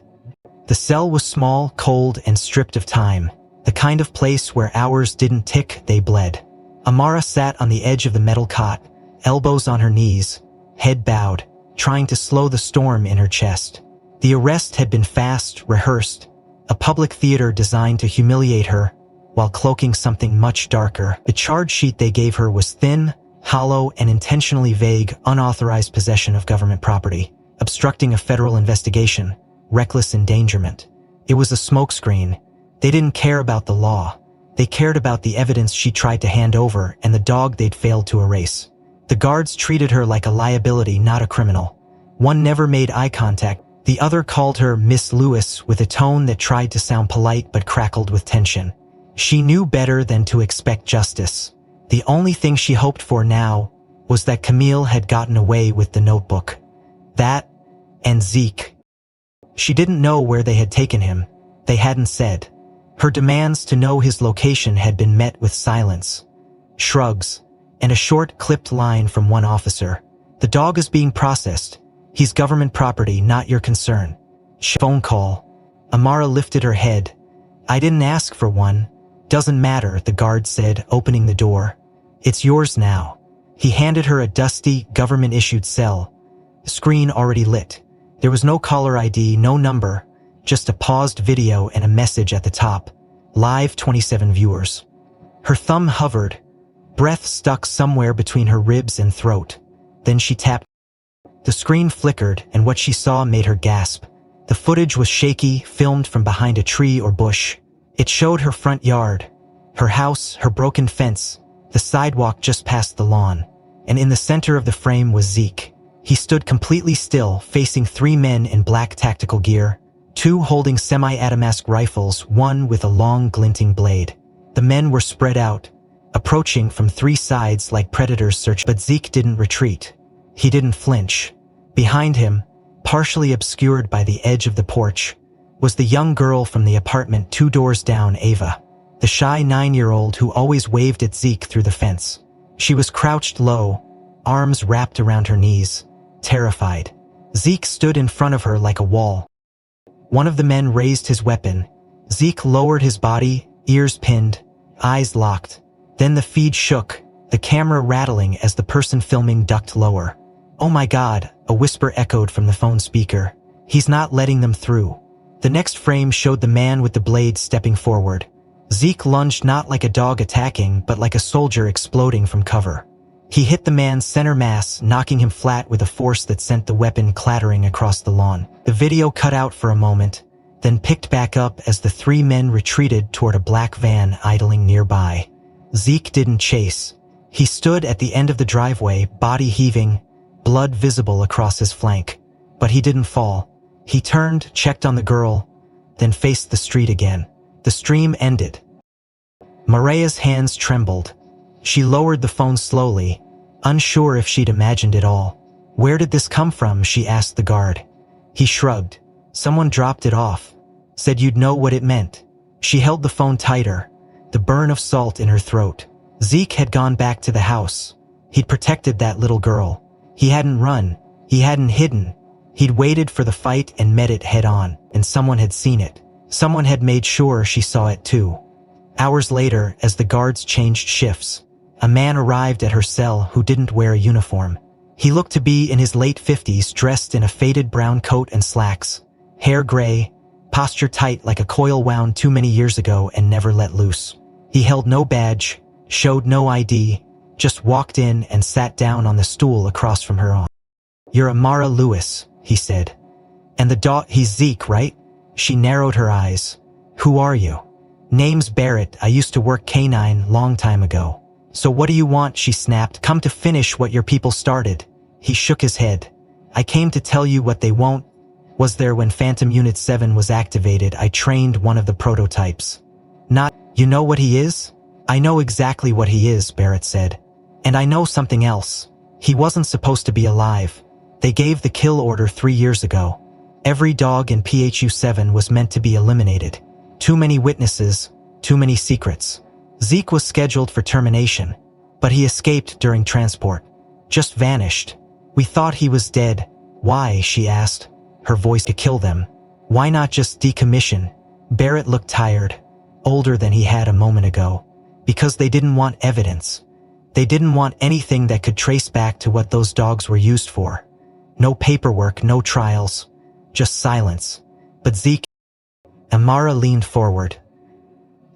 The cell was small, cold, and stripped of time, the kind of place where hours didn't tick, they bled. Amara sat on the edge of the metal cot, elbows on her knees, head bowed, trying to slow the storm in her chest. The arrest had been fast, rehearsed, a public theater designed to humiliate her, while cloaking something much darker. The charge sheet they gave her was thin, hollow, and intentionally vague, unauthorized possession of government property, obstructing a federal investigation, reckless endangerment. It was a smokescreen. They didn't care about the law. They cared about the evidence she tried to hand over and the dog they'd failed to erase. The guards treated her like a liability, not a criminal. One never made eye contact. The other called her Miss Lewis with a tone that tried to sound polite but crackled with tension. She knew better than to expect justice. The only thing she hoped for now was that Camille had gotten away with the notebook. That, and Zeke. She didn't know where they had taken him. They hadn't said. Her demands to know his location had been met with silence, shrugs, and a short, clipped line from one officer. The dog is being processed. He's government property, not your concern. Phone call. Amara lifted her head. I didn't ask for one. Doesn't matter, the guard said, opening the door. It's yours now. He handed her a dusty, government-issued cell. The screen already lit. There was no caller ID, no number, just a paused video and a message at the top. Live 27 viewers. Her thumb hovered, breath stuck somewhere between her ribs and throat. Then she tapped. The screen flickered, and what she saw made her gasp. The footage was shaky, filmed from behind a tree or bush. It showed her front yard, her house, her broken fence, the sidewalk just past the lawn. And in the center of the frame was Zeke. He stood completely still, facing three men in black tactical gear, two holding semi-automatic rifles, one with a long, glinting blade. The men were spread out, approaching from three sides like predators searching. But Zeke didn't retreat. He didn't flinch. Behind him, partially obscured by the edge of the porch, was the young girl from the apartment 2 doors down, Ava, the shy 9-year-old who always waved at Zeke through the fence. She was crouched low, arms wrapped around her knees, terrified. Zeke stood in front of her like a wall. One of the men raised his weapon. Zeke lowered his body, ears pinned, eyes locked. Then the feed shook, the camera rattling as the person filming ducked lower. Oh my God, a whisper echoed from the phone speaker. He's not letting them through. The next frame showed the man with the blade stepping forward. Zeke lunged not like a dog attacking, but like a soldier exploding from cover. He hit the man's center mass, knocking him flat with a force that sent the weapon clattering across the lawn. The video cut out for a moment, then picked back up as the three men retreated toward a black van idling nearby. Zeke didn't chase. He stood at the end of the driveway, body heaving, blood visible across his flank. But he didn't fall. He turned, checked on the girl, then faced the street again. The stream ended. Maria's hands trembled. She lowered the phone slowly, unsure if she'd imagined it all. Where did this come from? She asked the guard. He shrugged. Someone dropped it off. Said you'd know what it meant. She held the phone tighter, the burn of salt in her throat. Zeke had gone back to the house. He'd protected that little girl. He hadn't run. He hadn't hidden. He'd waited for the fight and met it head on, and someone had seen it. Someone had made sure she saw it too. Hours later, as the guards changed shifts, a man arrived at her cell who didn't wear a uniform. He looked to be in his late 50s, dressed in a faded brown coat and slacks, hair gray, posture tight like a coil wound too many years ago and never let loose. He held no badge, showed no ID, just walked in and sat down on the stool across from her. You're Amara Lewis, he said. And the dog, he's Zeke, right? She narrowed her eyes. Who are you? Name's Barrett. I used to work K9 long time ago. So what do you want? She snapped. Come to finish what your people started. He shook his head. I came to tell you what they won't. Was there when Phantom Unit 7 was activated, I trained one of the prototypes. Not, you know what he is? I know exactly what he is, Barrett said. And I know something else. He wasn't supposed to be alive. They gave the kill order 3 years ago. Every dog in PHU-7 was meant to be eliminated. Too many witnesses, too many secrets. Zeke was scheduled for termination, but he escaped during transport. Just vanished. We thought he was dead. Why? She asked. her voice to kill them. Why not just decommission? Barrett looked tired, older than he had a moment ago. Because they didn't want evidence. They didn't want anything that could trace back to what those dogs were used for. No paperwork, no trials, just silence. But Zeke... Amara leaned forward.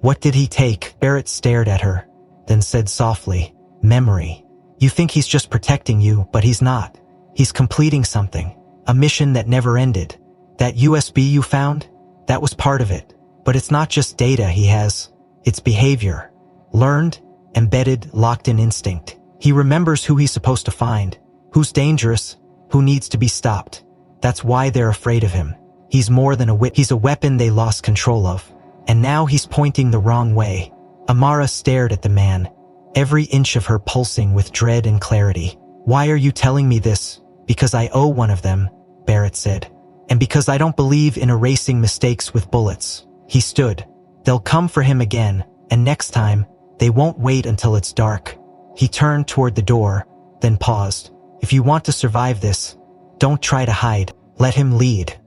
What did he take? Barrett stared at her, then said softly, memory. You think he's just protecting you, but he's not. He's completing something. A mission that never ended. That USB you found? That was part of it. But it's not just data he has. It's behavior. Learned, embedded, locked-in instinct. He remembers who he's supposed to find, who's dangerous, who needs to be stopped. That's why they're afraid of him. He's more than he's a weapon they lost control of. And now he's pointing the wrong way. Amara stared at the man, every inch of her pulsing with dread and clarity. Why are you telling me this? Because I owe one of them, Barrett said. And because I don't believe in erasing mistakes with bullets. He stood. They'll come for him again, and next time, they won't wait until it's dark. He turned toward the door, then paused. If you want to survive this, don't try to hide. Let him lead.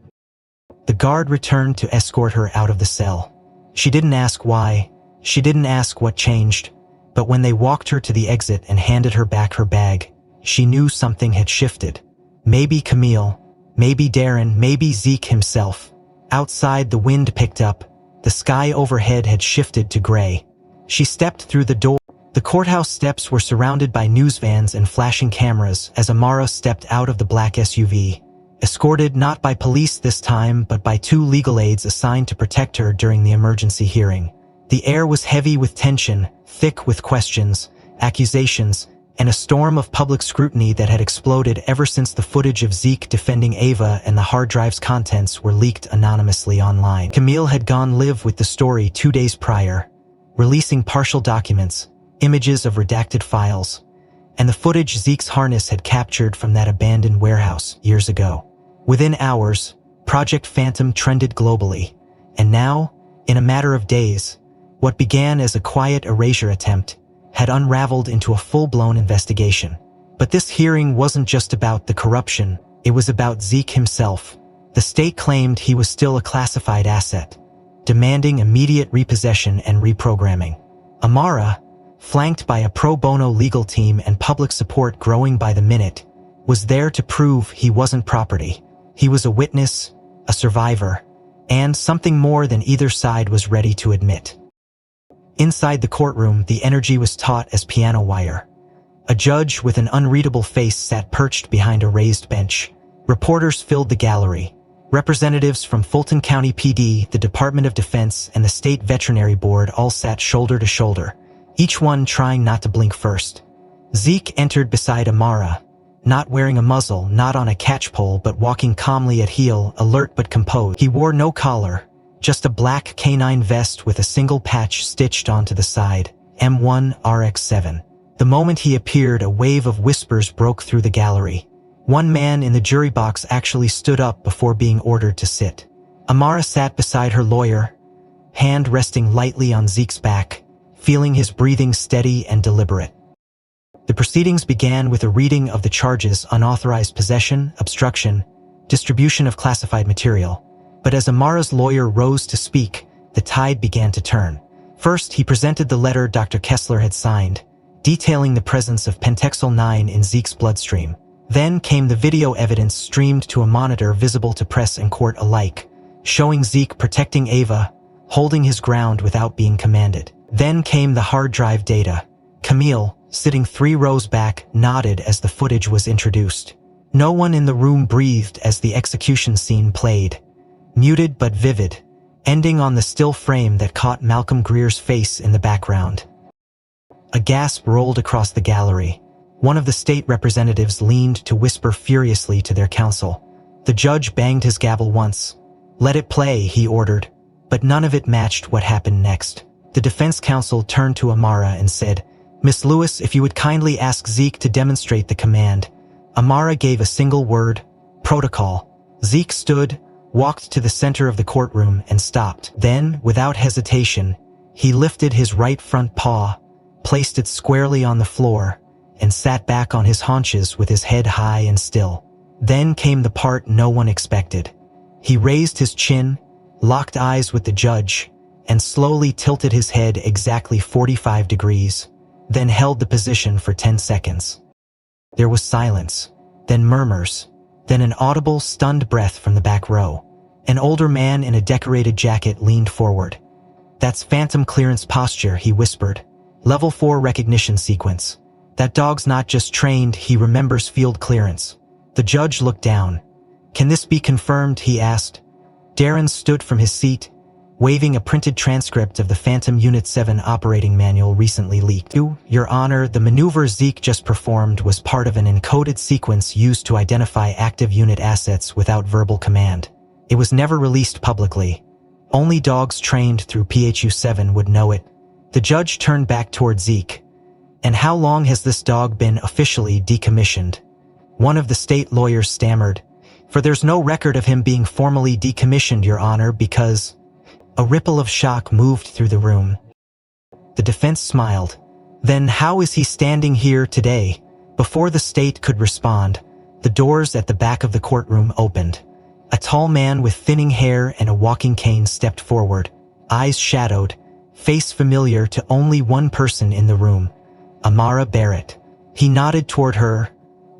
The guard returned to escort her out of the cell. She didn't ask why. She didn't ask what changed. But when they walked her to the exit and handed her back her bag, she knew something had shifted. Maybe Camille, maybe Darren, maybe Zeke himself. Outside, the wind picked up. The sky overhead had shifted to gray. She stepped through the door. The courthouse steps were surrounded by news vans and flashing cameras as Amara stepped out of the black SUV, escorted not by police this time but by 2 legal aides assigned to protect her during the emergency hearing. The air was heavy with tension, thick with questions, accusations, and a storm of public scrutiny that had exploded ever since the footage of Zeke defending Ava and the hard drive's contents were leaked anonymously online. Camille had gone live with the story 2 days prior, releasing partial documents, images of redacted files, and the footage Zeke's harness had captured from that abandoned warehouse years ago. Within hours, Project Phantom trended globally, and now, in a matter of days, what began as a quiet erasure attempt had unraveled into a full-blown investigation. But this hearing wasn't just about the corruption, it was about Zeke himself. The state claimed he was still a classified asset, demanding immediate repossession and reprogramming. Amara, flanked by a pro bono legal team and public support growing by the minute, was there to prove he wasn't property. He was a witness, a survivor, and something more than either side was ready to admit. Inside the courtroom, the energy was taut as piano wire. A judge with an unreadable face sat perched behind a raised bench. Reporters filled the gallery. Representatives from Fulton County PD, the Department of Defense, and the State Veterinary Board all sat shoulder to shoulder, each one trying not to blink first. Zeke entered beside Amara, not wearing a muzzle, not on a catchpole, but walking calmly at heel, alert but composed. He wore no collar, just a black canine vest with a single patch stitched onto the side, M1 RX7. The moment he appeared, a wave of whispers broke through the gallery. One man in the jury box actually stood up before being ordered to sit. Amara sat beside her lawyer, hand resting lightly on Zeke's back, feeling his breathing steady and deliberate. The proceedings began with a reading of the charges: unauthorized possession, obstruction, distribution of classified material. But as Amara's lawyer rose to speak, the tide began to turn. First, he presented the letter Dr. Kessler had signed, detailing the presence of Pentexol 9 in Zeke's bloodstream. Then came the video evidence streamed to a monitor visible to press and court alike, showing Zeke protecting Ava, holding his ground without being commanded. Then came the hard drive data. Camille, sitting 3 rows back, nodded as the footage was introduced. No one in the room breathed as the execution scene played. Muted but vivid, ending on the still frame that caught Malcolm Greer's face in the background. A gasp rolled across the gallery. One of the state representatives leaned to whisper furiously to their counsel. The judge banged his gavel once. "Let it play," he ordered, but none of it matched what happened next. The defense counsel turned to Amara and said, "Miss Lewis, if you would kindly ask Zeke to demonstrate the command." Amara gave a single word: "Protocol." Zeke stood, walked to the center of the courtroom, and stopped. Then, without hesitation, he lifted his right front paw, placed it squarely on the floor, and sat back on his haunches with his head high and still. Then came the part no one expected. He raised his chin, locked eyes with the judge, and slowly tilted his head exactly 45 degrees, then held the position for 10 seconds. There was silence, then murmurs, then an audible, stunned breath from the back row. An older man in a decorated jacket leaned forward. "That's phantom clearance posture," he whispered. "Level 4 recognition sequence. That dog's not just trained, he remembers field clearance." The judge looked down. "Can this be confirmed?" he asked. Darren stood from his seat, waving a printed transcript of the Phantom Unit 7 operating manual recently leaked. "Your Honor, the maneuver Zeke just performed was part of an encoded sequence used to identify active unit assets without verbal command. It was never released publicly. Only dogs trained through PHU-7 would know it." The judge turned back toward Zeke. "And how long has this dog been officially decommissioned?" One of the state lawyers stammered, "For there's no record of him being formally decommissioned, Your Honor, because—" A ripple of shock moved through the room. The defense smiled. "Then how is he standing here today?" Before the state could respond, the doors at the back of the courtroom opened. A tall man with thinning hair and a walking cane stepped forward, eyes shadowed, face familiar to only one person in the room, Amara Barrett. He nodded toward her,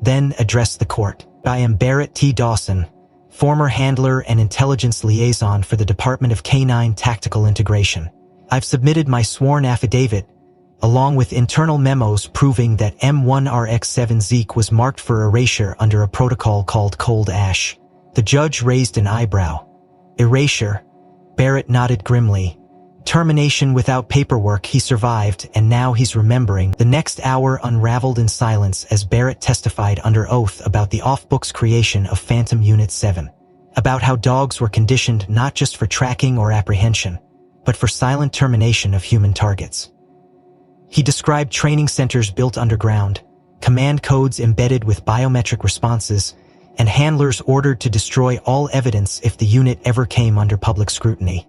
then addressed the court. "I am Barrett T. Dawson, former handler and intelligence liaison for the Department of Canine Tactical Integration. I've submitted my sworn affidavit, along with internal memos proving that M1RX7 Zeke was marked for erasure under a protocol called Cold Ash." The judge raised an eyebrow. "Erasure?" Barrett nodded grimly. "Termination without paperwork. He survived, and now he's remembering." The next hour unraveled in silence as Barrett testified under oath about the off-books creation of Phantom Unit 7, about how dogs were conditioned not just for tracking or apprehension, but for silent termination of human targets. He described training centers built underground, command codes embedded with biometric responses, and handlers ordered to destroy all evidence if the unit ever came under public scrutiny.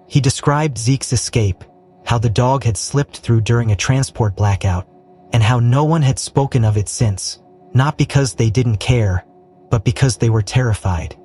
He described Zeke's escape, how the dog had slipped through during a transport blackout, and how no one had spoken of it since, not because they didn't care, but because they were terrified.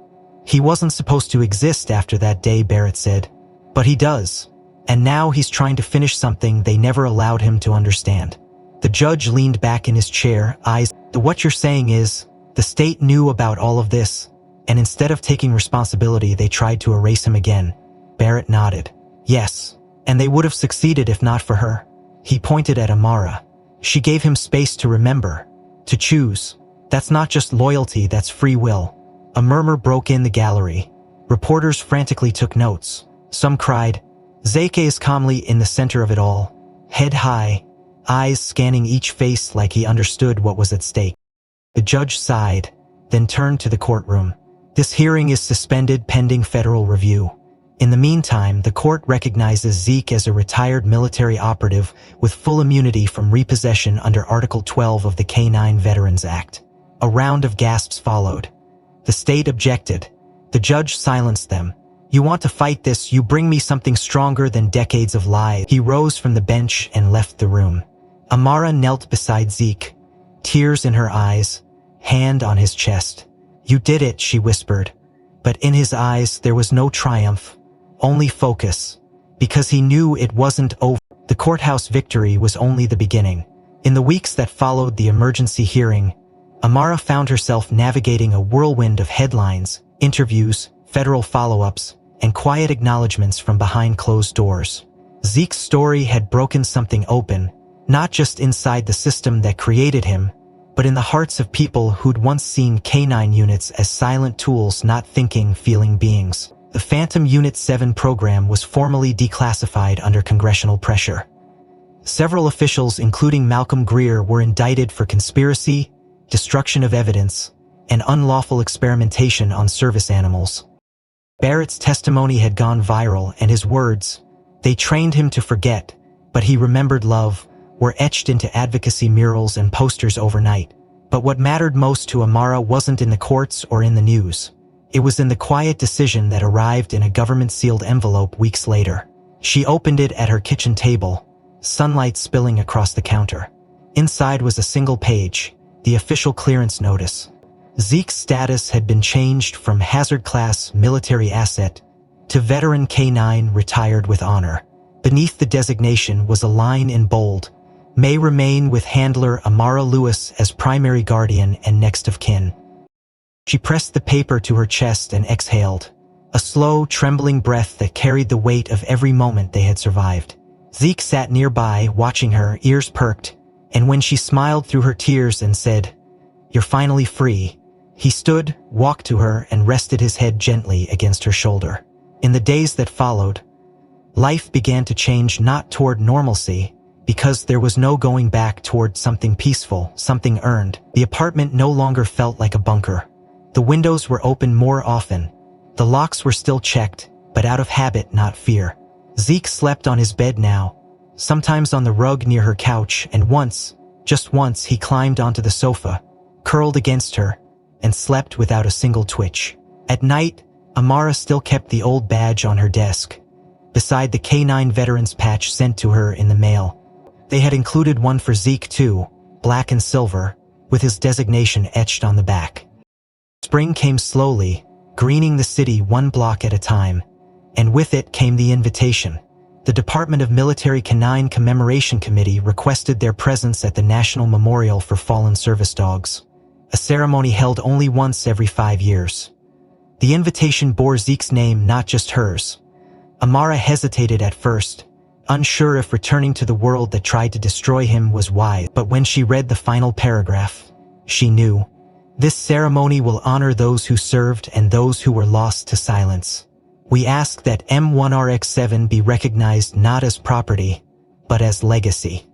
"He wasn't supposed to exist after that day," Barrett said, "but he does, and now he's trying to finish something they never allowed him to understand." The judge leaned back in his chair, eyes. "What you're saying is, the state knew about all of this, and instead of taking responsibility they tried to erase him again." Barrett nodded. "Yes, and they would have succeeded if not for her." He pointed at Amara. "She gave him space to remember, to choose. That's not just loyalty, that's free will." A murmur broke in the gallery. Reporters frantically took notes. Some cried. Zeke is calmly in the center of it all, head high, eyes scanning each face like he understood what was at stake. The judge sighed, then turned to the courtroom. "This hearing is suspended pending federal review. In the meantime, the court recognizes Zeke as a retired military operative with full immunity from repossession under Article 12 of the K-9 Veterans Act." A round of gasps followed. The state objected. The judge silenced them. "You want to fight this? You bring me something stronger than decades of lies." He rose from the bench and left the room. Amara knelt beside Zeke, tears in her eyes, hand on his chest. "You did it," she whispered. But in his eyes there was no triumph, only focus, because he knew it wasn't over. The courthouse victory was only the beginning. In the weeks that followed the emergency hearing, Amara found herself navigating a whirlwind of headlines, interviews, federal follow-ups, and quiet acknowledgments from behind closed doors. Zeke's story had broken something open, not just inside the system that created him, but in the hearts of people who'd once seen K-9 units as silent tools, not thinking, feeling beings. The Phantom Unit 7 program was formally declassified under congressional pressure. Several officials, including Malcolm Greer, were indicted for conspiracy, destruction of evidence, and unlawful experimentation on service animals. Barrett's testimony had gone viral, and his words, "They trained him to forget, but he remembered love," were etched into advocacy murals and posters overnight. But what mattered most to Amara wasn't in the courts or in the news. It was in the quiet decision that arrived in a government-sealed envelope weeks later. She opened it at her kitchen table, sunlight spilling across the counter. Inside was a single page, the official clearance notice. Zeke's status had been changed from hazard class military asset to veteran K9 retired with honor. Beneath the designation was a line in bold, "May remain with handler Amara Lewis as primary guardian and next of kin." She pressed the paper to her chest and exhaled, a slow, trembling breath that carried the weight of every moment they had survived. Zeke sat nearby, watching her, ears perked, and when she smiled through her tears and said, "You're finally free," he stood, walked to her, and rested his head gently against her shoulder. In the days that followed, life began to change, not toward normalcy, because there was no going back toward something peaceful, something earned. The apartment no longer felt like a bunker. The windows were open more often. The locks were still checked, but out of habit, not fear. Zeke slept on his bed now, sometimes on the rug near her couch, and once, just once, he climbed onto the sofa, curled against her, and slept without a single twitch. At night, Amara still kept the old badge on her desk, beside the K9 veterans patch sent to her in the mail. They had included one for Zeke too, black and silver, with his designation etched on the back. Spring came slowly, greening the city one block at a time, and with it came the invitation. The Department of Military Canine Commemoration Committee requested their presence at the National Memorial for Fallen Service Dogs, a ceremony held only once every 5 years. The invitation bore Zeke's name, not just hers. Amara hesitated at first, unsure if returning to the world that tried to destroy him was wise, but when she read the final paragraph, she knew. This ceremony will honor those who served and those who were lost to silence. We ask that M1RX7 be recognized not as property, but as legacy.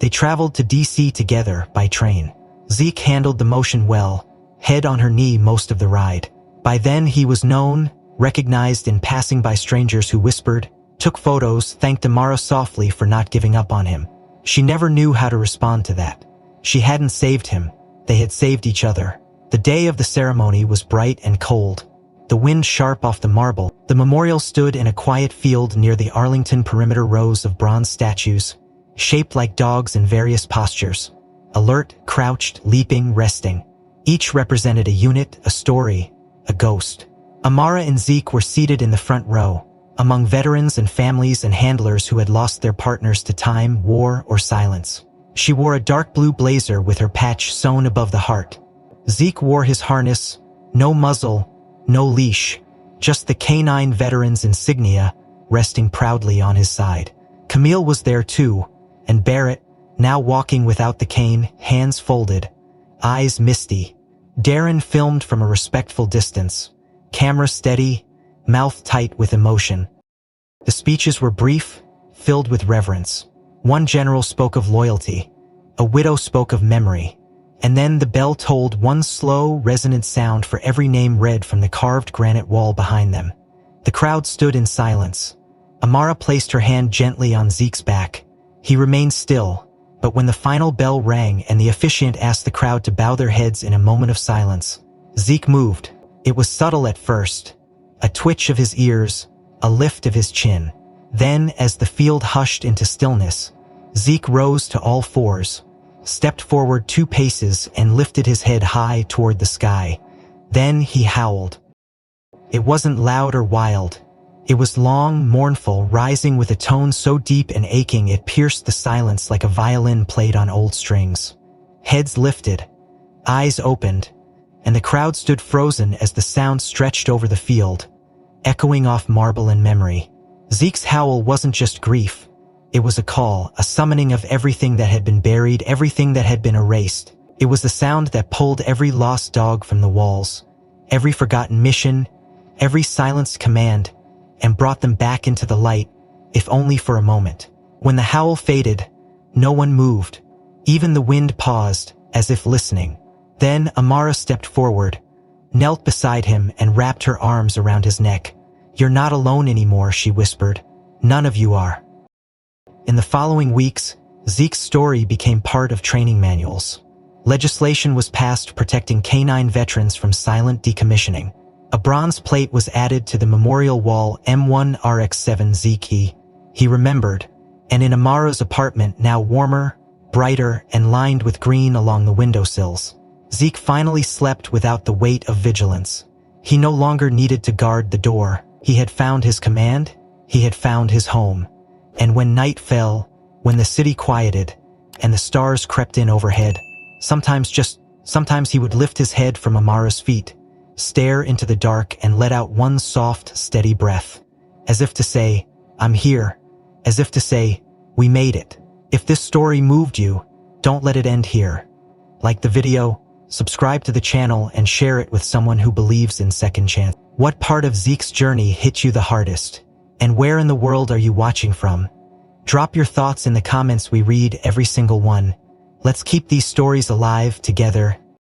They traveled to DC together by train. Zeke handled the motion well, head on her knee most of the ride. By then he was known, recognized in passing by strangers who whispered, took photos, thanked Amara softly for not giving up on him. She never knew how to respond to that. She hadn't saved him. They had saved each other. The day of the ceremony was bright and cold, the wind sharp off the marble. The memorial stood in a quiet field near the Arlington perimeter, rows of bronze statues, shaped like dogs in various postures. Alert, crouched, leaping, resting. Each represented a unit, a story, a ghost. Amara and Zeke were seated in the front row, among veterans and families and handlers who had lost their partners to time, war, or silence. She wore a dark blue blazer with her patch sewn above the heart. Zeke wore his harness, no muzzle, no leash, just the K9 veteran's insignia resting proudly on his side. Camille was there too, and Barrett, now walking without the cane, hands folded, eyes misty. Darren filmed from a respectful distance, camera steady, mouth tight with emotion. The speeches were brief, filled with reverence. One general spoke of loyalty, a widow spoke of memory, and then the bell tolled, one slow, resonant sound for every name read from the carved granite wall behind them. The crowd stood in silence. Amara placed her hand gently on Zeke's back. He remained still, but when the final bell rang and the officiant asked the crowd to bow their heads in a moment of silence, Zeke moved. It was subtle at first, a twitch of his ears, a lift of his chin. Then, as the field hushed into stillness, Zeke rose to all fours, stepped forward 2 paces and lifted his head high toward the sky. Then he howled. It wasn't loud or wild. It was long, mournful, rising with a tone so deep and aching it pierced the silence like a violin played on old strings. Heads lifted, eyes opened, and the crowd stood frozen as the sound stretched over the field, echoing off marble and memory. Zeke's howl wasn't just grief. It was a call, a summoning of everything that had been buried, everything that had been erased. It was the sound that pulled every lost dog from the walls, every forgotten mission, every silenced command, and brought them back into the light, if only for a moment. When the howl faded, no one moved. Even the wind paused, as if listening. Then Amara stepped forward, knelt beside him and wrapped her arms around his neck. "You're not alone anymore," she whispered. "None of you are." In the following weeks, Zeke's story became part of training manuals. Legislation was passed protecting K9 veterans from silent decommissioning. A bronze plate was added to the memorial wall, M1RX7 Zeke. He remembered, and in Amara's apartment, now warmer, brighter, and lined with green along the windowsills, Zeke finally slept without the weight of vigilance. He no longer needed to guard the door. He had found his command, he had found his home. And when night fell, when the city quieted, and the stars crept in overhead, sometimes he would lift his head from Amara's feet, stare into the dark and let out one soft, steady breath. As if to say, I'm here. As if to say, we made it. If this story moved you, don't let it end here. Like the video, subscribe to the channel and share it with someone who believes in second chance. What part of Zeke's journey hit you the hardest? And where in the world are you watching from? Drop your thoughts in the comments. We read every single one. Let's keep these stories alive together